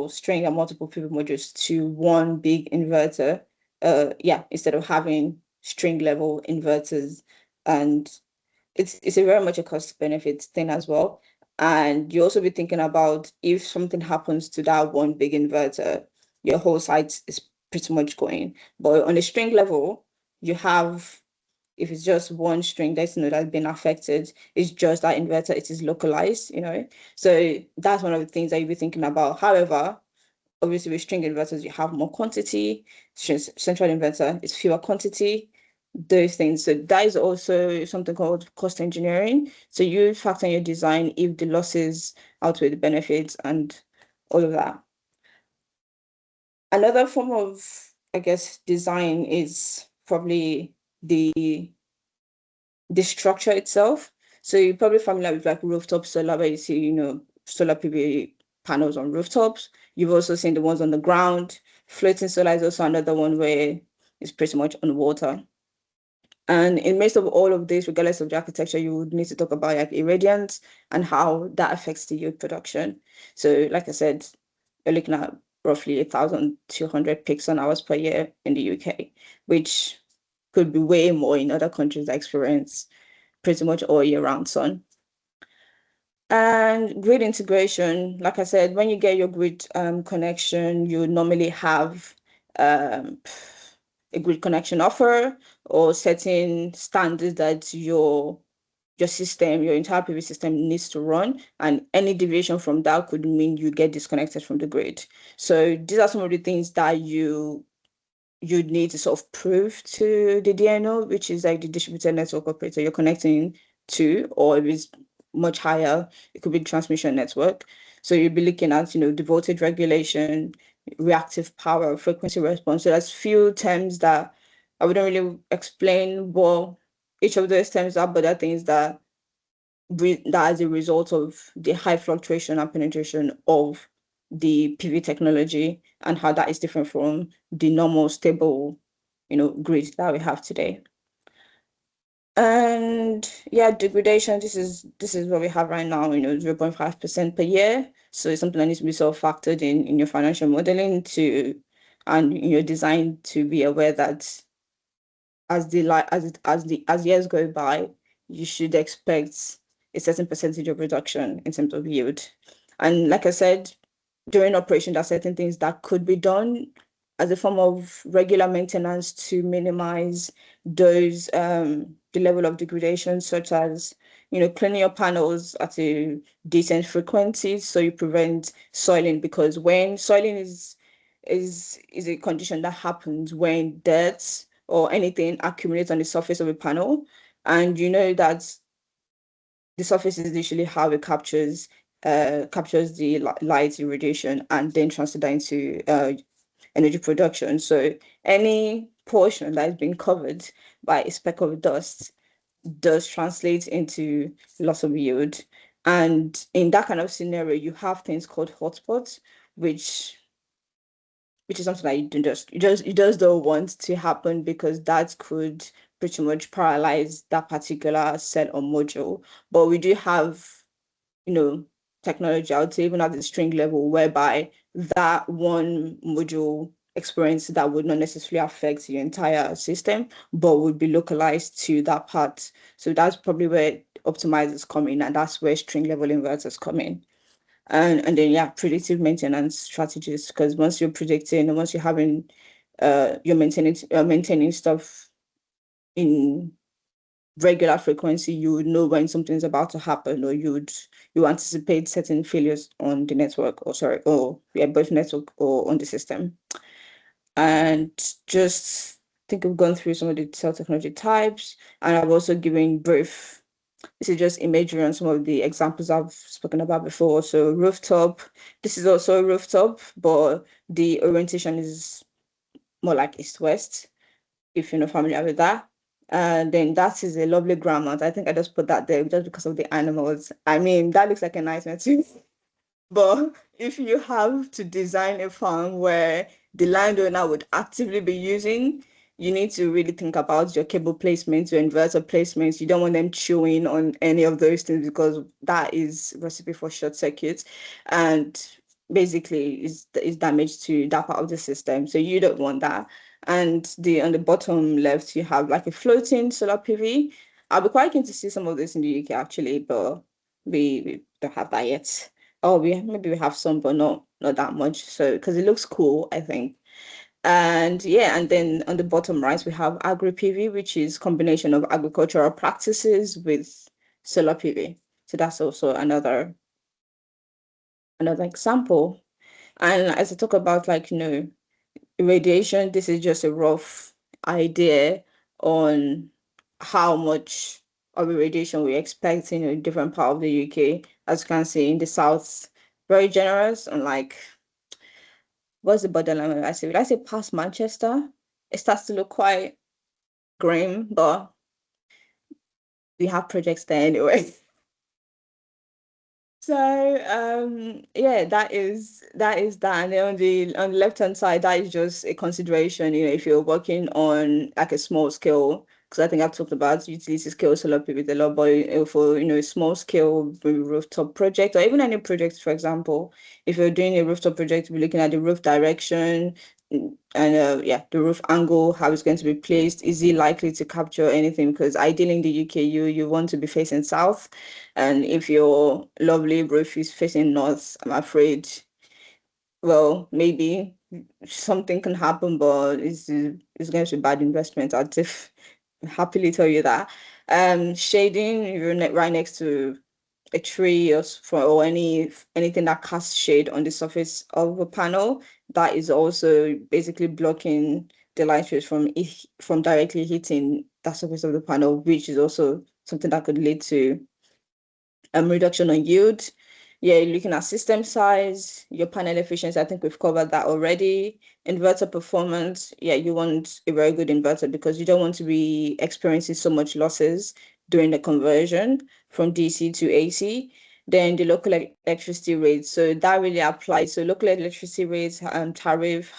string and multiple pivot modules to one big inverter. Instead of having string level inverters. And it's a very much a cost benefit thing as well. And you also be thinking about if something happens to that one big inverter, your whole site is pretty much going. But on a string level, you have, if it's just one string that's that's been affected, it's just that inverter, it is localized, So that's one of the things that you'll be thinking about. However, obviously with string inverters, you have more quantity. Central inverter is fewer quantity, those things. So that is also something called cost engineering. So you factor in your design if the losses outweigh the benefits and all of that. Another form of, I guess, design is probably the structure itself. So you're probably familiar with like rooftop solar, where you see, solar PV panels on rooftops. You've also seen the ones on the ground. Floating solar is also another one where it's pretty much on water. And in midst of all of this, regardless of the architecture, you would need to talk about like irradiance and how that affects the yield production. So like I said, you're looking at roughly 1,200 pixel hours per year in the UK, which could be way more in other countries that experience pretty much all year round sun. And grid integration, like I said, when you get your grid connection, you normally have a grid connection offer or certain standards that your system, your entire PV system needs to run. And any deviation from that could mean you get disconnected from the grid. So these are some of the things that you'd need to sort of prove to the DNO, which is like the distributed network operator you're connecting to, or if it's much higher, it could be transmission network. So you'll be looking at, the voltage regulation, reactive power, frequency response. So there's few terms that I wouldn't really explain what each of those terms are, but there are things that as a result of the high fluctuation and penetration of the PV technology and how that is different from the normal stable, grid that we have today. And yeah, degradation, this is what we have right now, 0.5% per year. So it's something that needs to be sort of factored in your financial modeling and in your design to be aware that as years go by, you should expect a certain percentage of reduction in terms of yield. And like I said, during operation, there are certain things that could be done as a form of regular maintenance to minimize those the level of degradation, such as cleaning your panels at a decent frequency so you prevent soiling, because when soiling is a condition that happens when dirt or anything accumulates on the surface of a panel, and that the surface is literally how it captures the light irradiation and then transfer that into energy production. So any portion that is being covered by a speck of dust does translate into loss of yield. And in that kind of scenario, you have things called hotspots, which is something that you just don't want to happen, because that could pretty much paralyze that particular cell or module. But we do have, technology, I would say even at the string level, whereby that one module experience that would not necessarily affect the entire system, but would be localized to that part. So that's probably where optimizers come in, and that's where string level inverters come in. And then predictive maintenance strategies, because once you're predicting and once you're having you're maintaining stuff in regular frequency, you would know when something's about to happen, or you anticipate certain failures on the network, both network or on the system. And just think we've gone through some of the cell technology types, and I've also given brief. This is just imagery on some of the examples I've spoken about before. So rooftop, this is also a rooftop, but the orientation is more like east-west, if you're not familiar with that. And then that is a lovely groundnut. I think I just put that there just because of the animals. I mean, that looks like a nightmare too. But if you have to design a farm where the landowner would actively be using, you need to really think about your cable placements, your inverter placements. You don't want them chewing on any of those things because that is recipe for short circuits and basically is damage to that part of the system. So you don't want that. And on the bottom left, you have like a floating solar PV. I'll be quite keen to see some of this in the UK actually, but we don't have that yet. Oh, maybe we have some, but not that much. So because it looks cool, I think. And yeah, and then on the bottom right, we have agri PV, which is combination of agricultural practices with solar PV. So that's also another example. And as I talk about like, irradiation, this is just a rough idea on how much of irradiation we expect in a different part of the UK. As you can see in the south, very generous, and like what's the borderline when I say? Would I say past Manchester? It starts to look quite grim, but we have projects there anyway. So yeah, that is that. And then on the left-hand side, that is just a consideration, if you're working on like a small scale, because I think I've talked about utility scale solar PV with a lot, but for a small scale rooftop project or even any project, for example, if you're doing a rooftop project, we're looking at the roof direction, and yeah, the roof angle, how it's going to be placed. Is it likely to capture anything? Because ideally in the UK, you want to be facing south. And if your lovely roof is facing north, I'm afraid, well, maybe something can happen, but it's going to be bad investment. I'd happily tell you that. Shading, if you're right next to a tree or anything that casts shade on the surface of a panel, that is also basically blocking the light rays from directly hitting that surface of the panel, which is also something that could lead to reduction on yield. Yeah, you're looking at system size, your panel efficiency. I think we've covered that already. Inverter performance. Yeah, you want a very good inverter because you don't want to be experiencing so much losses during the conversion from DC to AC. Then the local electricity rates. So that really applies. So local electricity rates, tariff,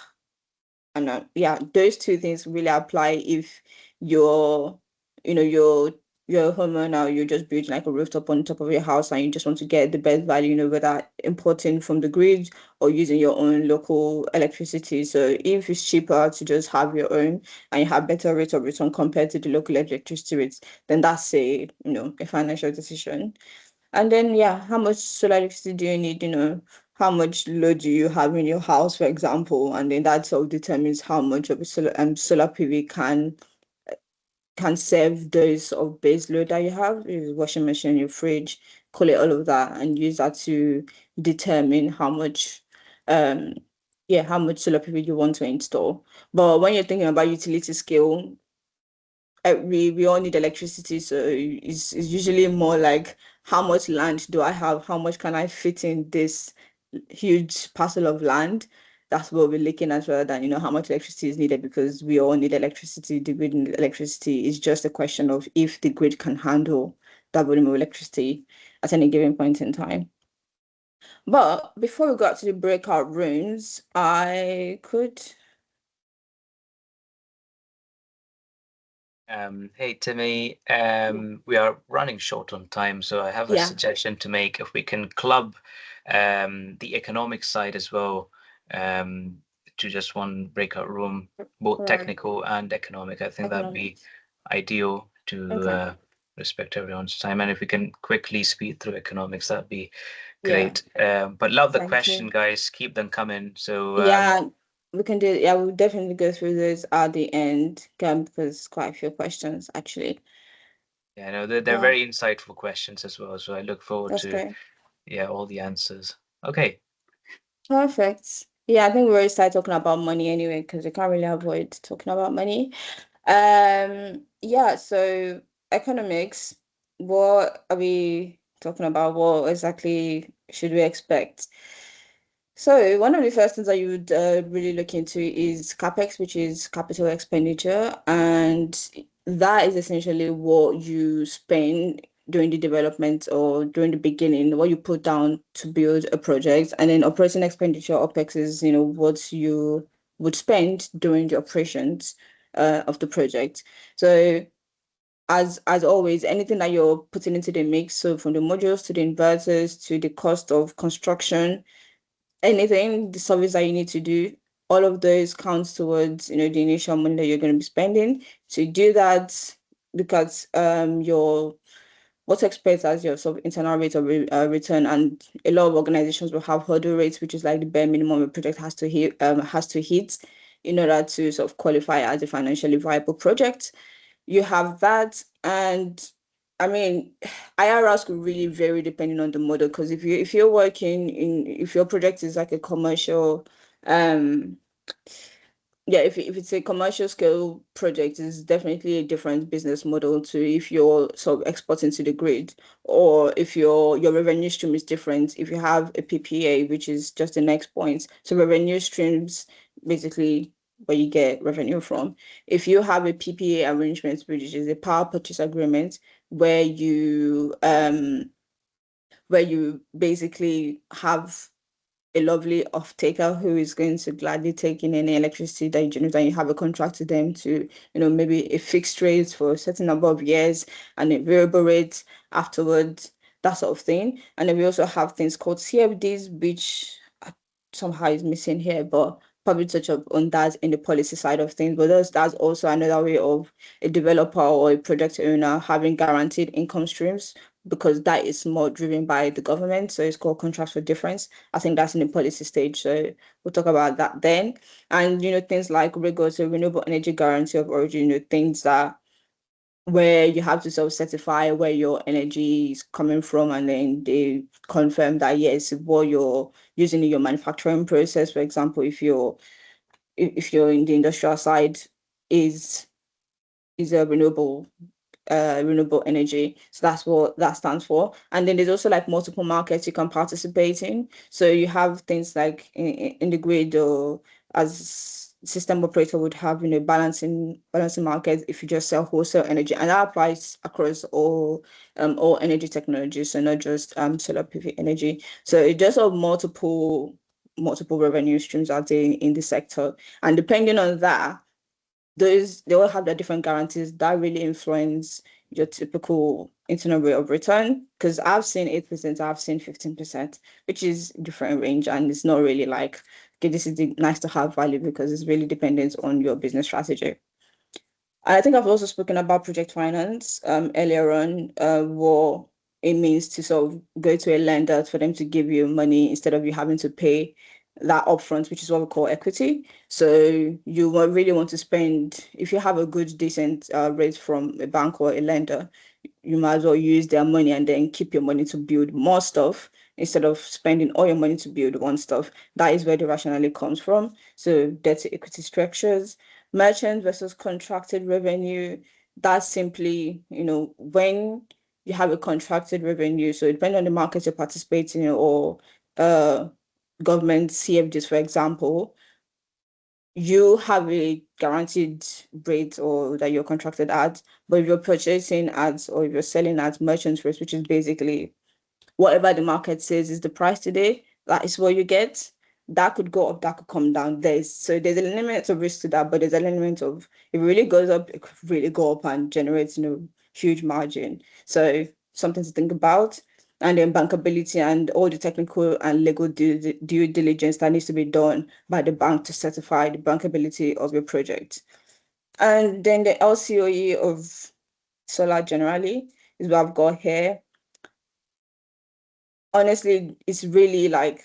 and yeah, those two things really apply if you're, you're a homeowner, you're just building like a rooftop on top of your house and you just want to get the best value, whether importing from the grid or using your own local electricity. So if it's cheaper to just have your own and you have better rate of return compared to the local electricity rates, then that's a financial decision. And then, yeah, how much solar electricity do you need? How much load do you have in your house, for example? And then that sort of determines how much of a solar PV can serve those of base load that you have, your washing machine, your fridge, call it all of that, and use that to determine how much solar PV you want to install. But when you're thinking about utility scale, we all need electricity, so it's usually more like how much land do I have? How much can I fit in this huge parcel of land? That's what we're looking at rather than how much electricity is needed because we all need electricity. The grid need electricity. Is just a question of if the grid can handle that volume of electricity at any given point in time. But before we got to the breakout rooms, I could. Hey Timmy, we are running short on time, so I have a Yeah. suggestion to make. If we can club the economic side as well to just one breakout room, both Right. technical and economic, I think that'd be ideal to Okay. respect everyone's time. And if we can quickly speed through economics, that'd be Yeah. great. But love the Thank question, you. guys. Keep them coming. So Yeah, we can do. Yeah, we'll definitely go through this at the end, because quite a few questions actually. yeah, no, they're Yeah, very insightful questions as well. So I look forward that's to great. all the answers. Okay. Perfect. Yeah, I think we already started talking about money anyway, because we can't really avoid talking about money. Yeah, so economics, what are we talking about? What exactly should we expect? So one of the first things that you would really look into is CapEx, which is capital expenditure. And that is essentially what you spend during the development or during the beginning, what you put down to build a project. And then operating expenditure, OPEX, is, what you would spend during the operations of the project. So as always, anything that you're putting into the mix, so from the modules to the inverters to the cost of construction, anything, the service that you need to do, all of those counts towards, the initial money that you're going to be spending. To do that, look at your what to expect as your sort of internal rate of return, and a lot of organizations will have hurdle rates, which is like the bare minimum a project has to hit in order to sort of qualify as a financially viable project. You have that, and I mean, IRRs could really vary depending on the model. Because if your project is like a commercial, um, yeah, if it's a commercial scale project, it's definitely a different business model to if you're sort of exporting to the grid, or if your revenue stream is different. If you have a PPA, which is just the next point. So revenue streams, basically where you get revenue from. If you have a PPA arrangement, which is a power purchase agreement, where you basically have a lovely off-taker who is going to gladly take in any electricity that you generate, and you have a contract to them to, maybe a fixed rate for a certain number of years and a variable rate afterwards, that sort of thing. And then we also have things called CFDs, which somehow is missing here, but probably touch up on that in the policy side of things. But that's also another way of a developer or a project owner having guaranteed income streams, because that is more driven by the government. So it's called contracts for difference. I think that's in the policy stage. So we'll talk about that then. And, things like ReGEN, so renewable energy guarantee of origin, things that where you have to sort of certify where your energy is coming from, and then they confirm that yes, what you're using in your manufacturing process, for example, if you're in the industrial side, is a renewable energy. So that's what that stands for. And then there's also like multiple markets you can participate in. So you have things like in the grid, or as system operator would have, balancing markets if you just sell wholesale energy. And that applies across all energy technologies, so not just solar PV energy. So it just have multiple revenue streams out there in the sector. And depending on that, they all have their different guarantees that really influence your typical internal rate of return. Because I've seen 8%, I've seen 15%, which is different range, and it's not really like, okay, this is the nice to have value, because it's really dependent on your business strategy. I think I've also spoken about project finance earlier on, what it means to sort of go to a lender for them to give you money instead of you having to pay that upfront, which is what we call equity. So you really want to spend, if you have a good, decent rate from a bank or a lender, you might as well use their money and then keep your money to build more stuff instead of spending all your money to build one stuff. That is where the rationale comes from. So debt to equity structures, merchant versus contracted revenue. That's simply, when you have a contracted revenue. So depending on the market you're participating in, or government CFDs, for example, you have a guaranteed rate or that you're contracted at. But if you're purchasing at, or if you're selling at merchant rates, which is basically whatever the market says is the price today, that is what you get. That could go up, that could come down. There's an element of risk to that, but there's an element of, if it really goes up, it could really go up and generate, huge margin. So something to think about. And then bankability and all the technical and legal due diligence that needs to be done by the bank to certify the bankability of your project. And then the LCOE of solar generally is what I've got here. Honestly, it's really like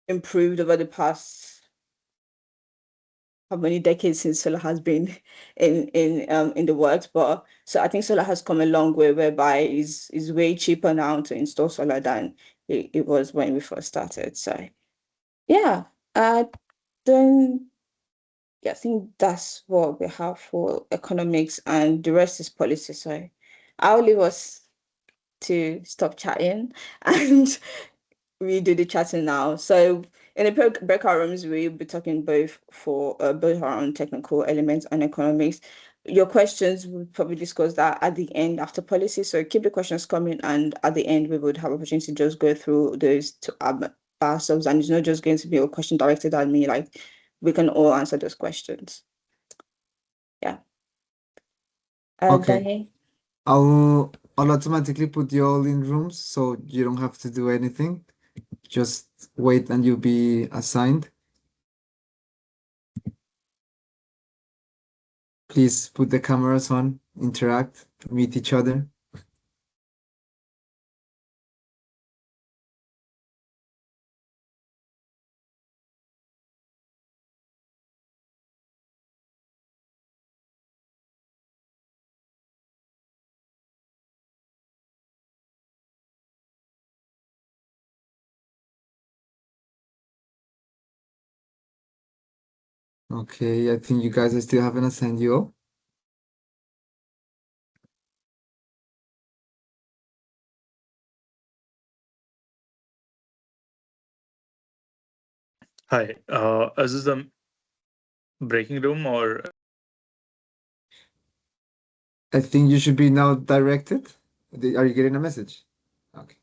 improved over the past how many decades since solar has been in the works. But so I think solar has come a long way, whereby is way cheaper now to install solar than it was when we first started. So yeah, then yeah, I think that's what we have for economics, and the rest is policy. So I'll leave us to stop chatting and we do the chatting now. So in the breakout rooms, we'll be talking both around technical elements and economics. your questions, we'll probably discuss that at the end after policy. So keep the questions coming, and at the end we would have opportunity to just go through those to ourselves, and it's not just going to be a question directed at me. Like, we can all answer those questions. Yeah. Okay. Danny? I'll automatically put you all in rooms, so you don't have to do anything. Just wait and you'll be assigned. Please put the cameras on, interact, meet each other. Okay, I think you guys are still haven't assigned you all. Hi, is this a breaking room or? I think you should be now directed. Are you getting a message? Okay.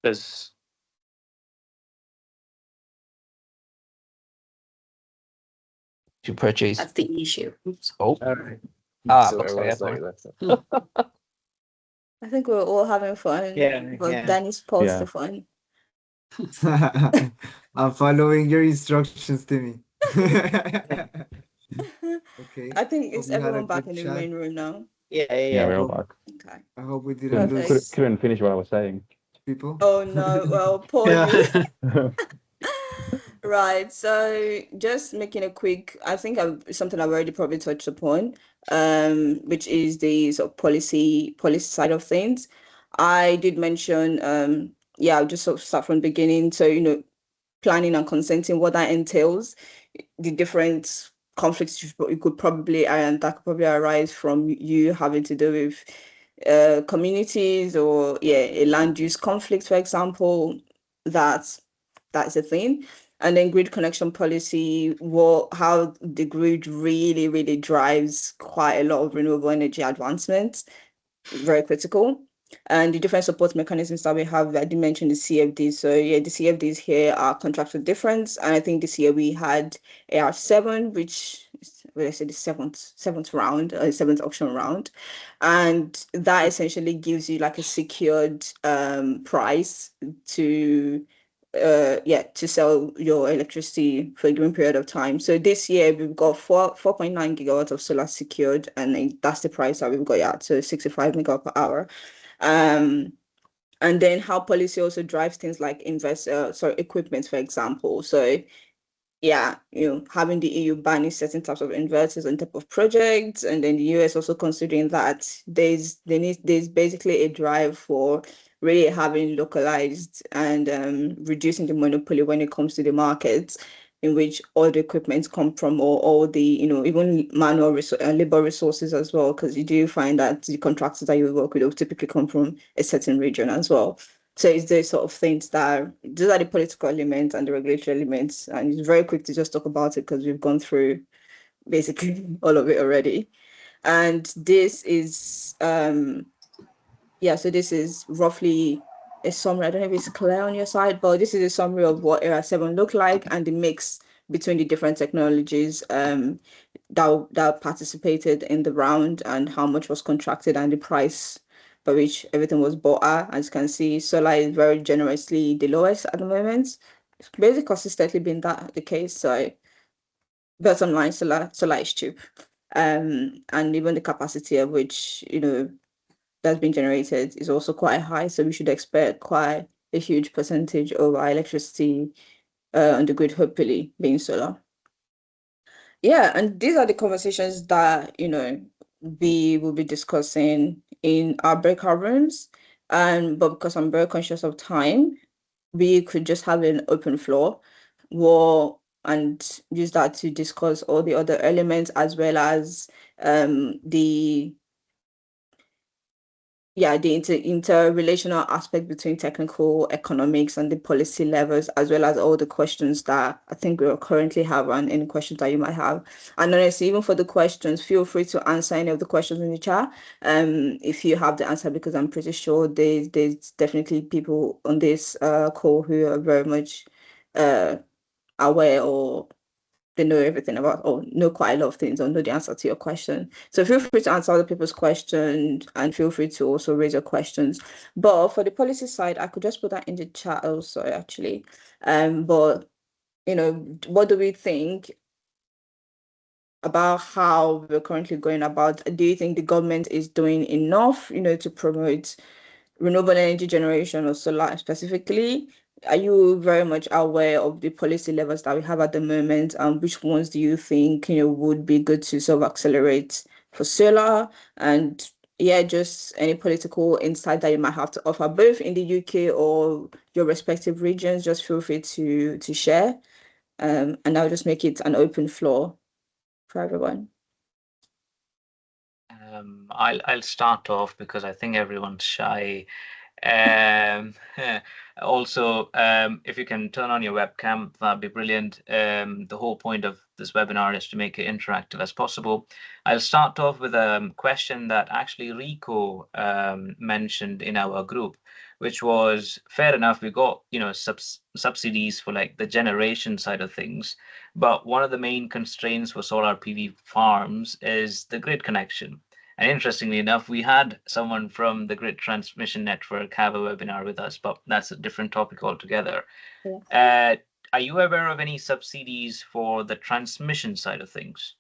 There's to purchase. That's the issue. Oh, Alright. looks like that's Sorry, one. that's I think we're all having fun. Yeah, But yeah. Danny's paused Yeah. the fun. I'm following your instructions, Timmy. Okay. I think Hope it's you had a everyone back good in the chat. main room now. Yeah, we're all Hope- back. Okay. I hope we didn't Perfect. lose Couldn't finish what I was saying. people. Oh no, well, poor yeah. you. Right, so just making a quick, I think something I've already probably touched upon, which is the sort of policy side of things. I did mention, yeah, I'll just sort of start from the beginning. So, planning and consenting, what that entails, the different conflicts you could probably, and that could probably arise from you having to do with communities or, yeah, a land use conflict, for example. That's a thing. And then grid connection policy, how the grid really, really drives quite a lot of renewable energy advancements, very critical. And the different support mechanisms that we have, I did mention the CFDs. So yeah, the CFDs here are contractual difference. And I think this year we had AR7, which I say the seventh round, seventh auction round. And that essentially gives you like a secured price to to sell your electricity for a given period of time. So this year we've got 4.9 gigawatts of solar secured, and that's the price that we've got at, so 65 megawatt per hour. And then how policy also drives things like equipment, for example. So yeah, having the EU banning certain types of inverters on top of projects, and then the US also considering that there's basically a drive for really having localized and reducing the monopoly when it comes to the markets in which all the equipment come from, or all the, even manual labor resources as well, because you do find that the contractors that you work with will typically come from a certain region as well. So it's those sort of things those are the political elements and the regulatory elements. And it's very quick to just talk about it because we've gone through basically all of it already. And this is, so this is roughly a summary. I don't know if it's clear on your side, but this is a summary of what AR7 looked like and the mix between the different technologies that participated in the round, and how much was contracted and the price by which everything was bought at. As you can see, solar is very generously the lowest at the moment. It's basically consistently been the case. So bottom line, solar is cheap. And even the capacity of which, that's been generated is also quite high. So we should expect quite a huge percentage of our electricity on the grid, hopefully being solar. Yeah, and these are the conversations that, we will be discussing in our breakout rooms. But because I'm very conscious of time, we could just have an open floor and use that to discuss all the other elements, as well as the interrelational aspect between technical economics and the policy levels, as well as all the questions that I think we currently have, and any questions that you might have. And honestly, even for the questions, feel free to answer any of the questions in the chat if you have the answer, because I'm pretty sure there's definitely people on this call who are very much aware, or they know everything about, or know quite a lot of things, or know the answer to your question. So feel free to answer other people's questions, and feel free to also raise your questions. But for the policy side, I could just put that in the chat also, actually. But what do we think about how we're currently going about? Do you think the government is doing enough, to promote renewable energy generation, or solar specifically? Are you very much aware of the policy levels that we have at the moment, and which ones do you think would be good to sort of accelerate for solar? And yeah, just any political insight that you might have to offer, both in the UK or your respective regions. Just feel free to share, and I'll just make it an open floor for everyone. I'll start off because I think everyone's shy Also, if you can turn on your webcam, that'd be brilliant. The whole point of this webinar is to make it interactive as possible. I'll start off with a question that actually Rico mentioned in our group, which was fair enough. We got, subsidies for like the generation side of things, but one of the main constraints for solar PV farms is the grid connection. And interestingly enough, we had someone from the Grid Transmission Network have a webinar with us, but that's a different topic altogether. Yeah. Are you aware of any subsidies for the transmission side of things?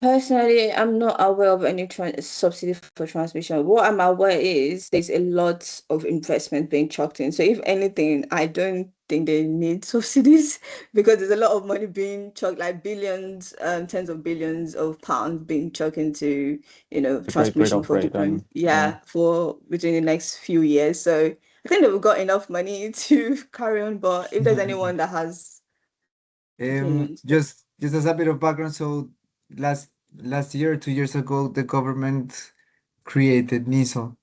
Personally, I'm not aware of any subsidy for transmission. What I'm aware is there's a lot of investment being chucked in. So if anything, I don't think they need subsidies because there's a lot of money being chucked, like billions, tens of billions of pounds being chucked into, It's a great transmission for upgrade, different, for within the next few years. So I think they've got enough money to carry on. But if there's anyone that has opinions, just as a bit of background, so last year, 2 years ago, the government created NISO,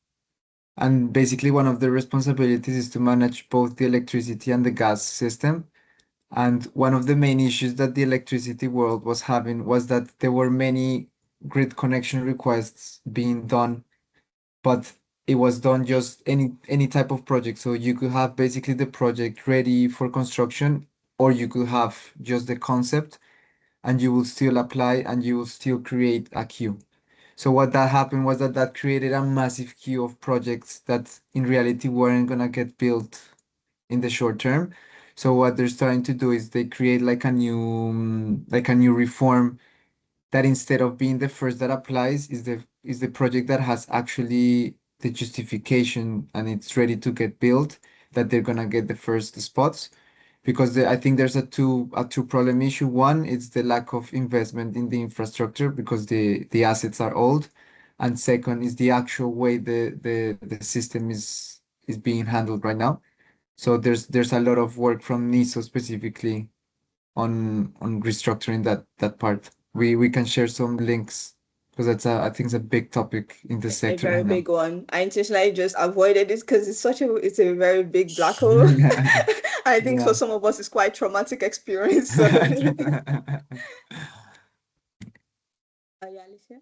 and basically one of the responsibilities is to manage both the electricity and the gas system. And one of the main issues that the electricity world was having was that there were many grid connection requests being done, but it was done just any type of project. So you could have basically the project ready for construction, or you could have just the concept, and you will still apply and you will still create a queue. So what that happened was that created a massive queue of projects that in reality weren't gonna get built in the short term. So what they're starting to do is they create like a new reform that instead of being the first that applies is the project that has actually the justification and it's ready to get built, that they're gonna get the first spots. Because I think there's a two problem issue. One is the lack of investment in the infrastructure because the assets are old, and second is the actual way the system is being handled right now. So there's a lot of work from NISO specifically on restructuring that part. We can share some links because I think it's a big topic in the a sector very right now. big one. I intentionally just avoided this because it's a very big black hole. I think Yeah. for some of us it's quite traumatic experience. So yeah, Alicia.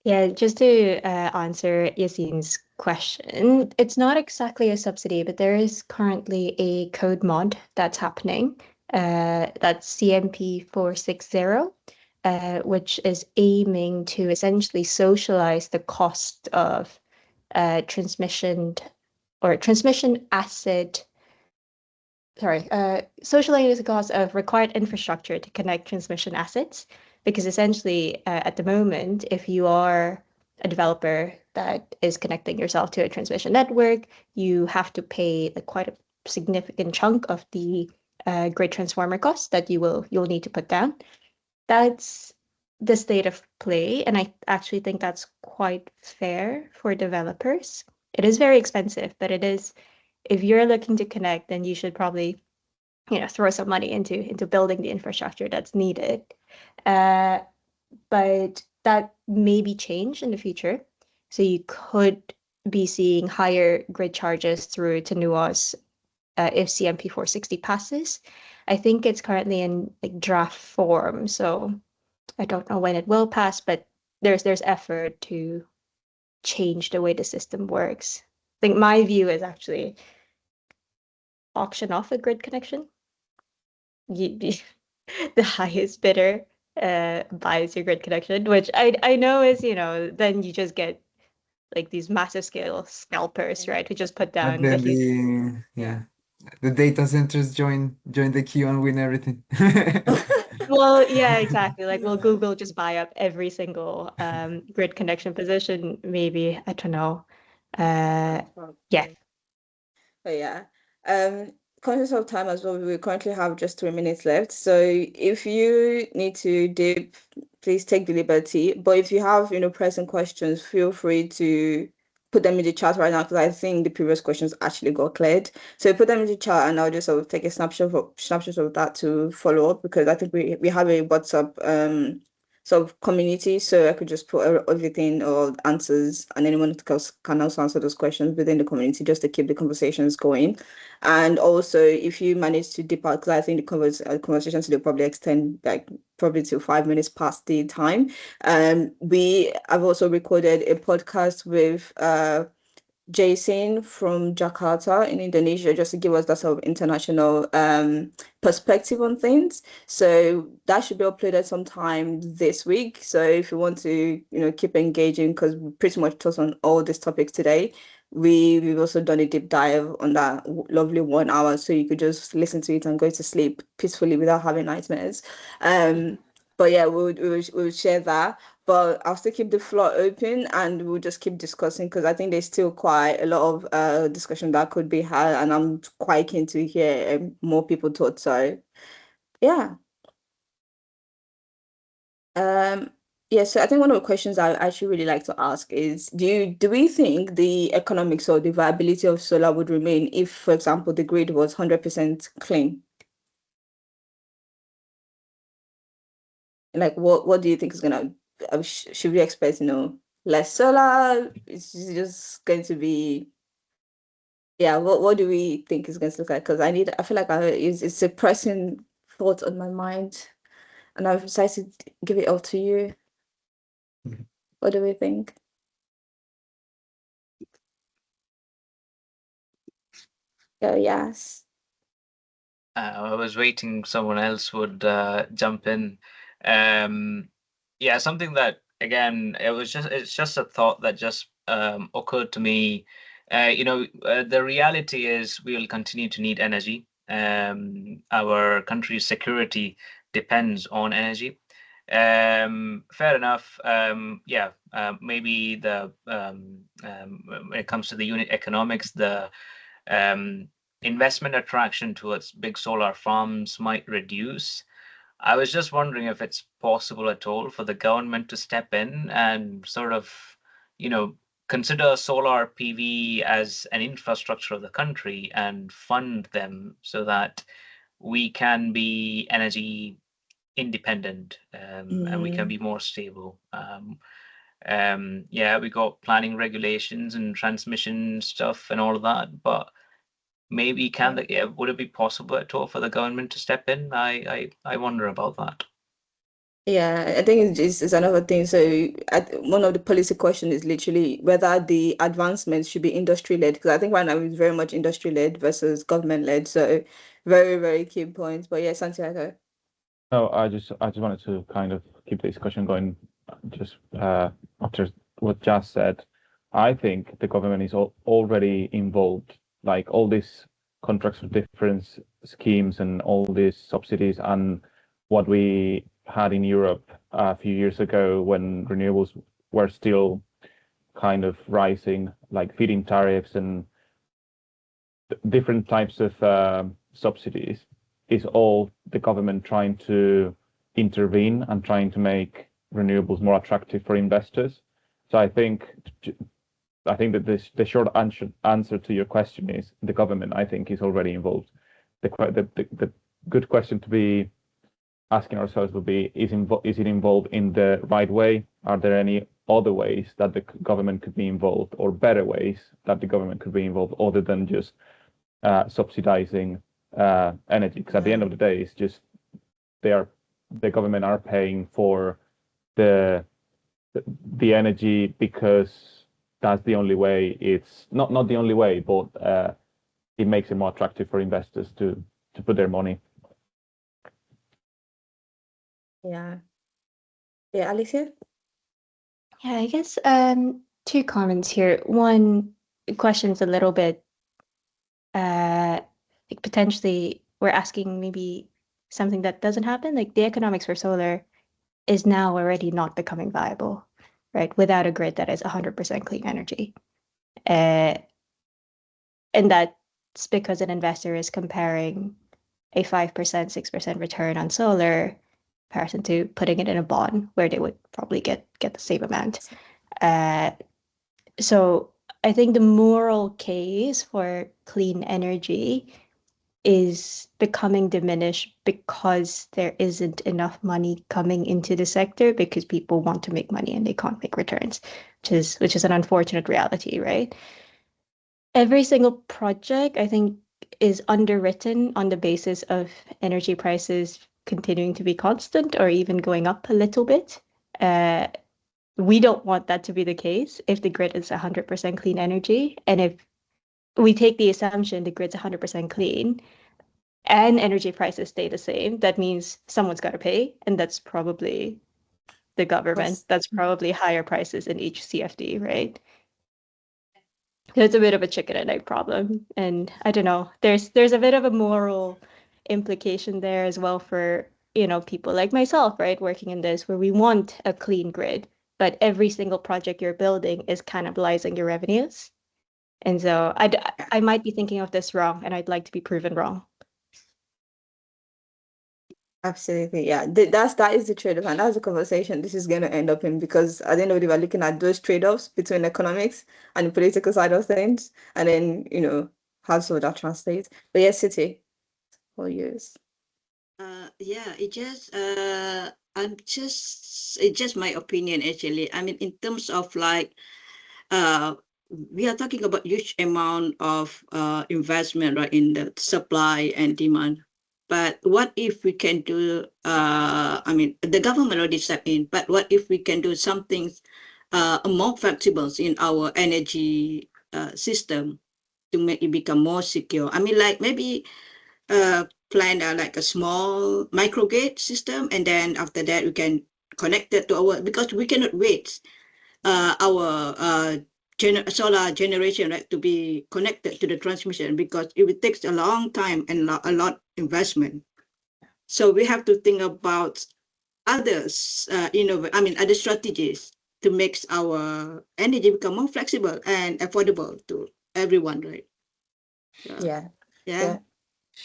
Yeah, just to answer Yassine's question, it's not exactly a subsidy, but there is currently a code mod that's happening. That's CMP 460, which is aiming to essentially socialize the cost of transmission asset. Sorry, socializing the cost of required infrastructure to connect transmission assets. Because essentially, at the moment, if you are a developer that is connecting yourself to a transmission network, you have to pay quite a significant chunk of the grid transformer costs that you'll need to put down. That's the state of play, and I actually think that's quite fair for developers. It is very expensive, but it is, if you're looking to connect, then you should probably throw some money into building the infrastructure that's needed. But that may be changed in the future. So you could be seeing higher grid charges through Tenua's if CMP 460 passes. I think it's currently in draft form, so I don't know when it will pass, but there's effort to change the way the system works. I think my view is actually auction off a grid connection. The highest bidder buys your grid connection, which I know is, then you just get these massive scale scalpers, right? Who just put And down then at least. the data centers join the queue and win everything. Well, yeah, exactly. Will Google just buy up every single grid connection position? Maybe, I don't know. Yeah. But yeah, conscious of time as well, we currently have just 3 minutes left. So if you need to dip, please take the liberty. But if you have, pressing questions, feel free to put them in the chat right now because I think the previous questions actually got cleared. So put them in the chat and I'll just sort of take a snapshot of that to follow up because I think we have a WhatsApp sort of community, so I could just put everything or answers, and anyone can also answer those questions within the community just to keep the conversations going. And also, if you manage to dip out, because I think the conversation today probably extend like probably to 5 minutes past the time. We have also recorded a podcast with Jason from Jakarta in Indonesia, just to give us that sort of international perspective on things. So that should be uploaded sometime this week. So if you want to, keep engaging, because we pretty much touched on all these topics today. We've also done a deep dive on that lovely 1 hour, so you could just listen to it and go to sleep peacefully without having nightmares. But yeah, we'll share that. But I'll still keep the floor open and we'll just keep discussing, because I think there's still quite a lot of discussion that could be had, and I'm quite keen to hear more people talk. So yeah. Yeah, so I think one of the questions I actually really like to ask is, do we think the economics or the viability of solar would remain if, for example, the grid was 100% clean? Like, what do you think is gonna, should we expect, less solar? It's just going to be, yeah, what do we think is going to look like? Because I feel like it's a pressing thought on my mind, and I've decided to give it all to you. What do we think? Oh, yes. I was waiting someone else would jump in. Yeah, something that again, it's just a thought that just occurred to me. The reality is we will continue to need energy. Our country's security depends on energy. Fair enough. Yeah, maybe when it comes to the unit economics, the investment attraction towards big solar farms might reduce. I was just wondering if it's possible at all for the government to step in and sort of, consider solar PV as an infrastructure of the country and fund them so that we can be energy independent, and we can be more stable. Yeah, we got planning regulations and transmission stuff and all of that, but maybe would it be possible at all for the government to step in? I wonder about that. Yeah, I think it's another thing. So one of the policy question is literally whether the advancements should be industry-led, because I think right now it's very much industry-led versus government-led. So very, very key points. But yeah, Santiago. No, I just wanted to kind of keep the discussion going. Just after what Jazz said, I think the government is already involved. Like all these contracts for different schemes and all these subsidies, and what we had in Europe a few years ago when renewables were still kind of rising, like feed-in tariffs and different types of subsidies, is all the government trying to intervene and trying to make renewables more attractive for investors. So I think that the short answer to your question is the government, I think, is already involved. The good question to be asking ourselves would be, is it involved in the right way? Are there any other ways that the government could be involved, or better ways that the government could be involved other than just subsidizing energy? Because at the end of the day, it's just the government are paying for the energy because that's the only way. It's not the only way, but it makes it more attractive for investors to put their money. Yeah. Yeah, Alicia? Yeah, I guess two comments here. One, the question's a little bit like potentially we're asking maybe something that doesn't happen. Like the economics for solar is now already not becoming viable, right? Without a grid that is 100% clean energy. And that's because an investor is comparing a 5%, 6% return on solar comparison to putting it in a bond where they would probably get the same amount. So I think the moral case for clean energy is becoming diminished because there isn't enough money coming into the sector because people want to make money and they can't make returns, which is an unfortunate reality, right? Every single project, I think, is underwritten on the basis of energy prices continuing to be constant or even going up a little bit. We don't want that to be the case if the grid is 100% clean energy. And if we take the assumption the grid's 100% clean and energy prices stay the same, that means someone's got to pay, and that's probably the government. That's probably higher prices in each CFD, right? So it's a bit of a chicken and egg problem. And I don't know, there's a bit of a moral implication there as well for, people like myself, right, working in this, where we want a clean grid, but every single project you're building is cannibalizing your revenues. And so I might be thinking of this wrong, and I'd like to be proven wrong. Absolutely, yeah. That is the trade-off, and that's the conversation this is going to end up in, because at the end of the day, we're looking at those trade-offs between economics and the political side of things, and then how so that translates. But yes, City, all yours. Yeah, it's just my opinion actually. I mean, in terms of like, we are talking about huge amount of investment, right, in the supply and demand. But what if we can do, I mean, the government already stepped in, but what if we can do something more flexible in our energy system to make it become more secure? I mean, like maybe plan like a small microgrid system, and then after that we can connect it to our, because we cannot wait our solar generation, right, to be connected to the transmission, because it takes a long time and a lot investment. So we have to think about others, other strategies to make our energy become more flexible and affordable to everyone, right? Yeah. Yeah.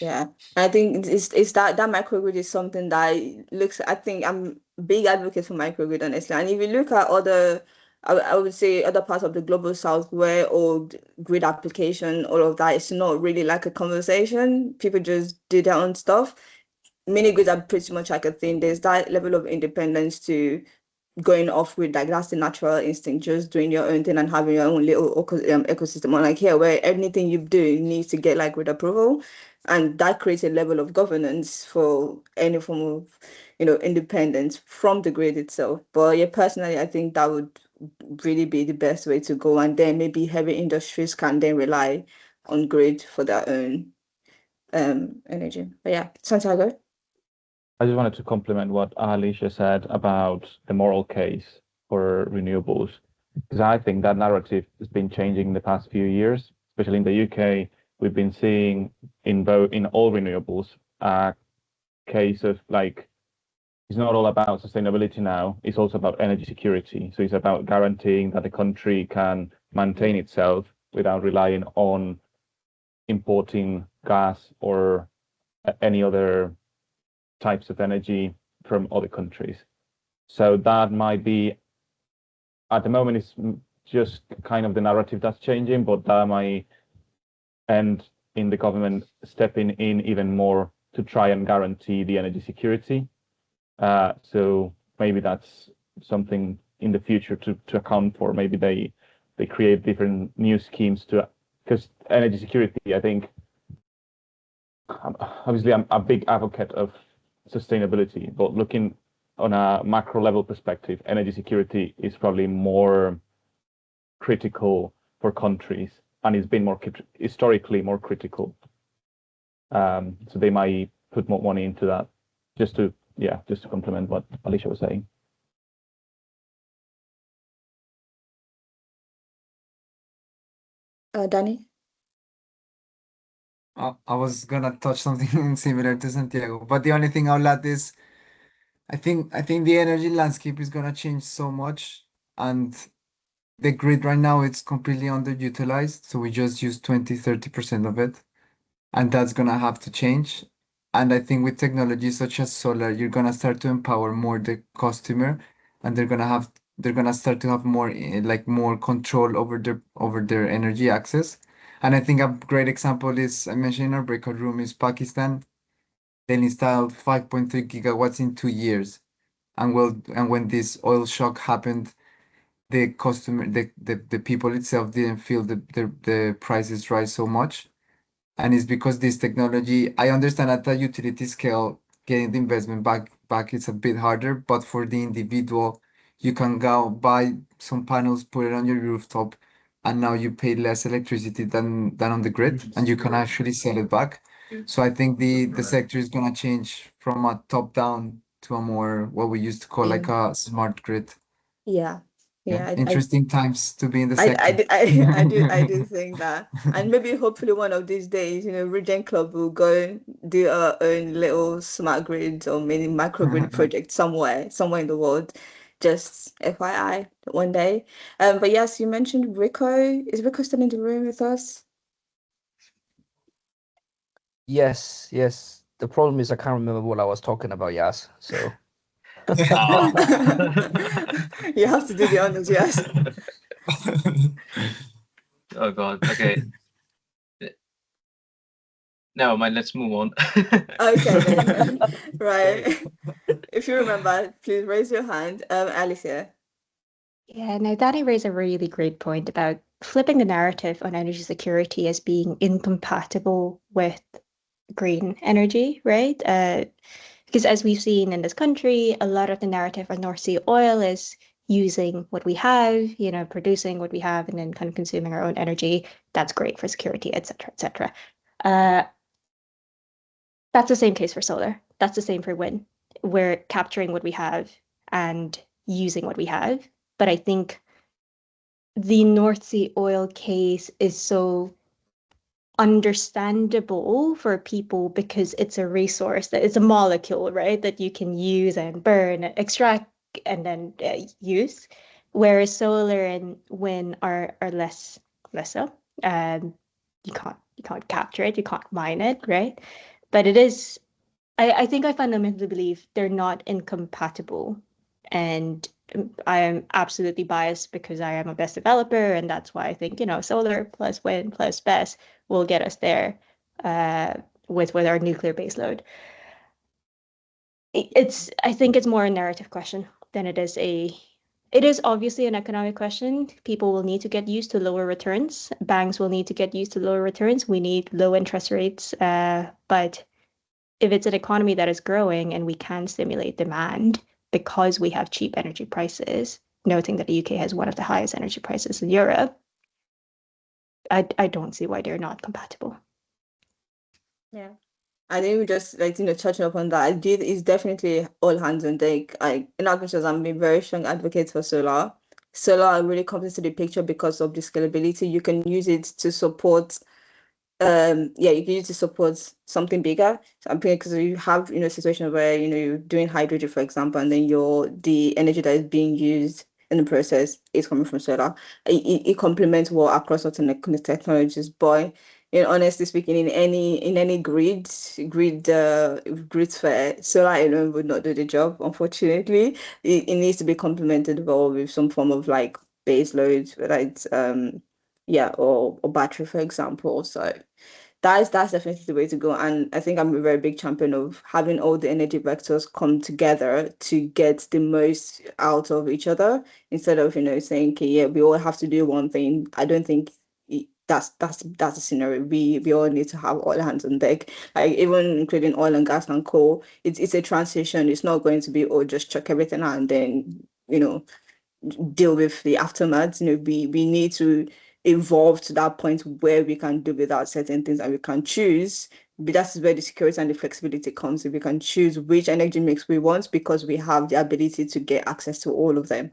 Yeah, I think it's that microgrid is something that looks. I think I'm a big advocate for microgrid, honestly. And if you look at other, I would say other parts of the global south where old grid application, all of that, it's not really like a conversation. People just do their own stuff. Mini grids are pretty much like a thing. There's that level of independence to going off with, like, that's the natural instinct, just doing your own thing and having your own little ecosystem. Unlike here, where anything you do needs to get like with approval, and that creates a level of governance for any form of independence from the grid itself. But yeah, personally, I think that would really be the best way to go, and then maybe heavy industries can then rely on grid for their own energy. But yeah, Santiago. I just wanted to compliment what Alicia said about the moral case for renewables, because I think that narrative has been changing in the past few years, especially in the UK. We've been seeing in all renewables a case of like, it's not all about sustainability now, it's also about energy security. So it's about guaranteeing that the country can maintain itself without relying on importing gas or any other types of energy from other countries. So that might be, at the moment, it's just kind of the narrative that's changing, but that might end in the government stepping in even more to try and guarantee the energy security. So maybe that's something in the future to account for. Maybe they create different new schemes because energy security, I think, obviously I'm a big advocate of sustainability, but looking on a macro level perspective, energy security is probably more critical for countries, and it's been historically more critical. So they might put more money into that, just to complement what Alicia was saying. Danny. I was gonna touch something similar to Santiago, but the only thing I'll add is I think the energy landscape is gonna change so much, and the grid right now it's completely underutilized, so we just use 20-30% of it, and that's gonna have to change. And I think with technologies such as solar, you're gonna start to empower more the customer, and they're gonna start to have more like more control over their energy access. And I think a great example is, I mentioned in our breakout room, is Pakistan. They installed 5.3 gigawatts in 2 years. And when this oil shock happened, the people itself didn't feel the prices rise so much. And it's because this technology, I understand at the utility scale, getting the investment back is a bit harder, but for the individual, you can go buy some panels, put it on your rooftop, and now you pay less electricity than on the grid, and you can actually sell it back. So I think the sector is gonna change from a top down to a more what we used to call like a smart grid. Yeah. Yeah, Yeah, interesting times to be in the I sector. do think that, and maybe hopefully one of these days, ReGEN Club will go and do our own little smart grid or mini microgrid project somewhere in the world. Just FYI, one day. But yes, you mentioned Rico. Is Rico still in the room with us? Yes, yes. The problem is I can't remember what I was talking about, Yas. So You have to do the honors, yes. Oh God. Okay. Never mind. Let's move on. Okay then. Right. If you remember, please raise your hand. Alicia. Yeah, no, Danny raised a really great point about flipping the narrative on energy security as being incompatible with green energy, right? Because as we've seen in this country, a lot of the narrative on North Sea oil is using what we have, producing what we have, and then kind of consuming our own energy. That's great for security, et cetera, et cetera. That's the same case for solar. That's the same for wind. We're capturing what we have and using what we have. But I think the North Sea oil case is so understandable for people because it's a resource that it's a molecule, right? That you can use and burn, extract, and then use. Whereas solar and wind are less so. You can't capture it, you can't mine it, right? But it is. I think I fundamentally believe they're not incompatible, and I am absolutely biased because I am a BESS developer, and that's why I think solar plus wind plus BESS will get us there with our nuclear baseload. I think it's more a narrative question than it is it is obviously an economic question. People will need to get used to lower returns. Banks will need to get used to lower returns. We need low interest rates, but if it's an economy that is growing and we can stimulate demand because we have cheap energy prices, noting that the UK has one of the highest energy prices in Europe, I don't see why they're not compatible. Yeah. I think we just touching upon that. It's definitely all hands on deck. In as much as I'm a very strong advocate for solar, solar really comes into the picture because of the scalability. You can use it to support you can use to support something bigger. So I'm thinking because you have a situation where you're doing hydrogen, for example, and then the energy that is being used in the process is coming from solar. It complements what across alternate technologies, but honestly speaking, in any grid sphere, solar alone would not do the job. Unfortunately, it needs to be complemented well with some form of like base load, whether it's or battery, for example. So that's definitely the way to go. And I think I'm a very big champion of having all the energy vectors come together to get the most out of each other instead of saying, okay, yeah, we all have to do one thing. I don't think that's a scenario. We all need to have all hands on deck, like even including oil and gas and coal. It's a transition. It's not going to be just chuck everything out and then deal with the aftermath. We need to evolve to that point where we can do without certain things and we can choose. But that's where the security and the flexibility comes. If we can choose which energy mix we want because we have the ability to get access to all of them.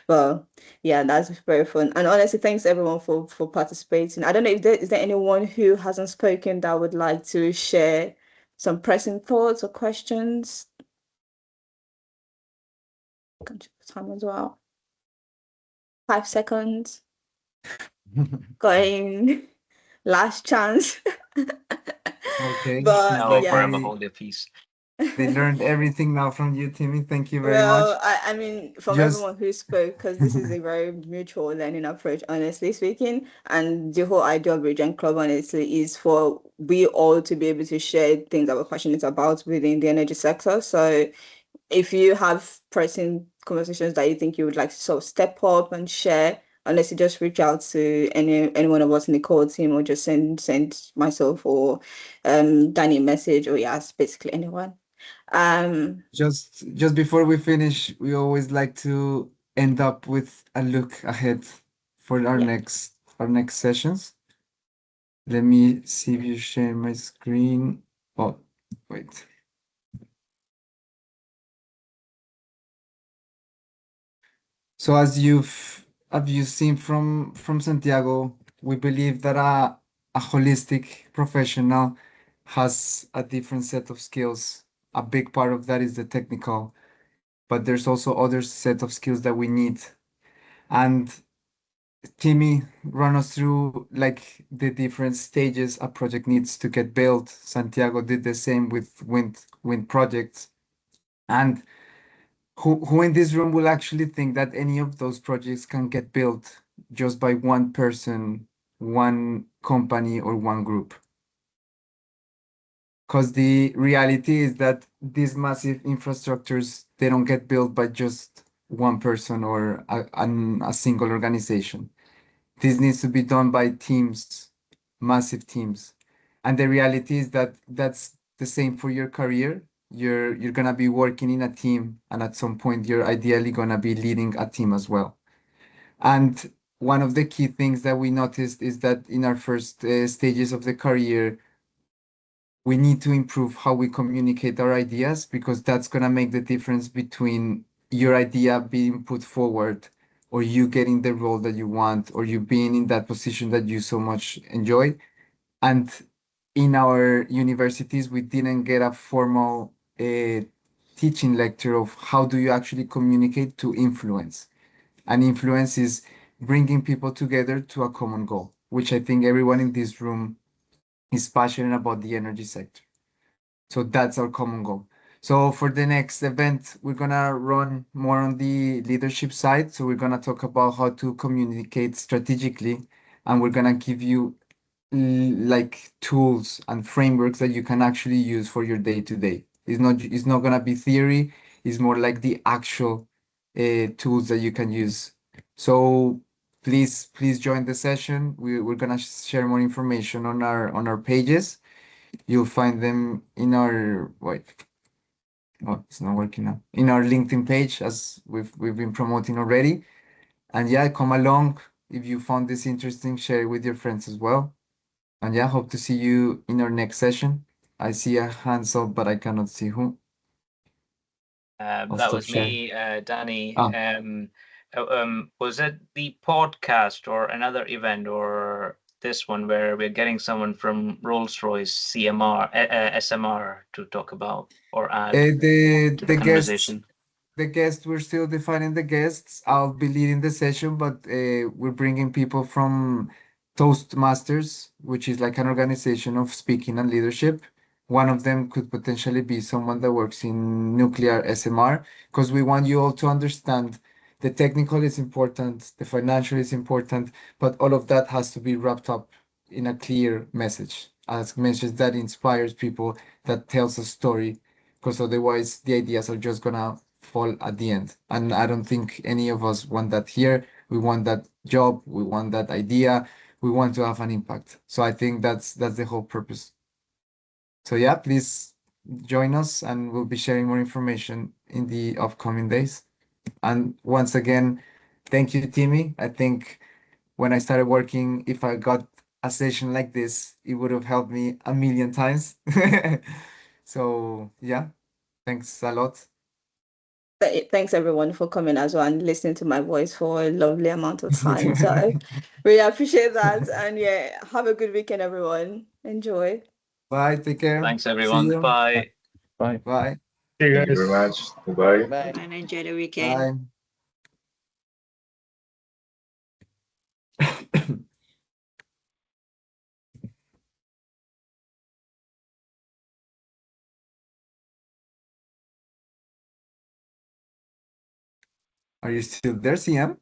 Well, yeah, that's very fun. And honestly, thanks everyone for participating. I don't know if is there anyone who hasn't spoken that would like to share some pressing thoughts or questions? Time as well. 5 seconds. Going last chance. Okay. But Now yeah, forever hold your peace. They learned everything now from you, Timmy. Thank you very Well, much. I mean, from Just everyone who spoke, because this is a very mutual learning approach, honestly speaking. And the whole idea of ReGEN Club, honestly, is for we all to be able to share things that we're passionate about within the energy sector. So if you have pressing conversations that you think you would like to sort of step up and share, honestly, just reach out to any one of us in the core team, or just send myself or Danny a message, or yes, basically anyone. Um, just before we finish, we always like to end up with a look ahead for yeah. our next sessions. Let me see if you share my screen. Oh, wait. So as you've seen from Santiago, we believe that a holistic professional has a different set of skills. A big part of that is the technical, but there's also other set of skills that we need. And Timmy, run us through like the different stages a project needs to get built. Santiago did the same with wind projects. And who in this room will actually think that any of those projects can get built just by one person, one company, or one group? Because the reality is that these massive infrastructures, they don't get built by just one person or a single organization. This needs to be done by teams, massive teams. And the reality is that that's the same for your career. You're gonna be working in a team, and at some point you're ideally gonna be leading a team as well. And one of the key things that we noticed is that in our first stages of the career, we need to improve how we communicate our ideas, because that's going to make the difference between your idea being put forward, or you getting the role that you want, or you being in that position that you so much enjoy. And in our universities, we didn't get a formal teaching lecture of how do you actually communicate to influence. And influence is bringing people together to a common goal, which I think everyone in this room is passionate about the energy sector. So that's our common goal. So for the next event, we're gonna run more on the leadership side. So we're gonna talk about how to communicate strategically, and we're gonna give you like tools and frameworks that you can actually use for your day to day. It's not gonna be theory. It's more like the actual tools that you can use. So please join the session. We're gonna share more information on our pages. You'll find them in our wait. Oh, it's not working now. In our LinkedIn page, as we've been promoting already. And yeah, come along. If you found this interesting, share it with your friends as well. And yeah, hope to see you in our next session. I see a hands up, but I cannot see who. I'll That stop was sharing. me, Danny. Ah, Was it the podcast or another event or this one where we're getting someone from Rolls-Royce SMR to talk about or add the to the the guests conversation? the guests, we're still defining the guests. I'll be leading the session, but we're bringing people from Toastmasters, which is like an organization of speaking and leadership. One of them could potentially be someone that works in nuclear SMR, because we want you all to understand the technical is important, the financial is important, but all of that has to be wrapped up in a clear message, a message that inspires people, that tells a story, because otherwise the ideas are just gonna fall at the end. And I don't think any of us want that here. We want that job, we want that idea, we want to have an impact. So I think that's the whole purpose. So yeah, please join us, and we'll be sharing more information in the upcoming days. And once again, thank you, Timmy. I think when I started working, if I got a session like this, it would have helped me a million times. So yeah, thanks a lot. Thanks everyone for coming as well and listening to my voice for a lovely amount of time. So really appreciate that. And yeah, have a good weekend, everyone. Enjoy. Bye, take care. Thanks, See everyone. you. Bye. Bye. Bye. See you Thank you very guys. much. Goodbye. Bye. And enjoy the weekend. Bye. Are you still there, CM?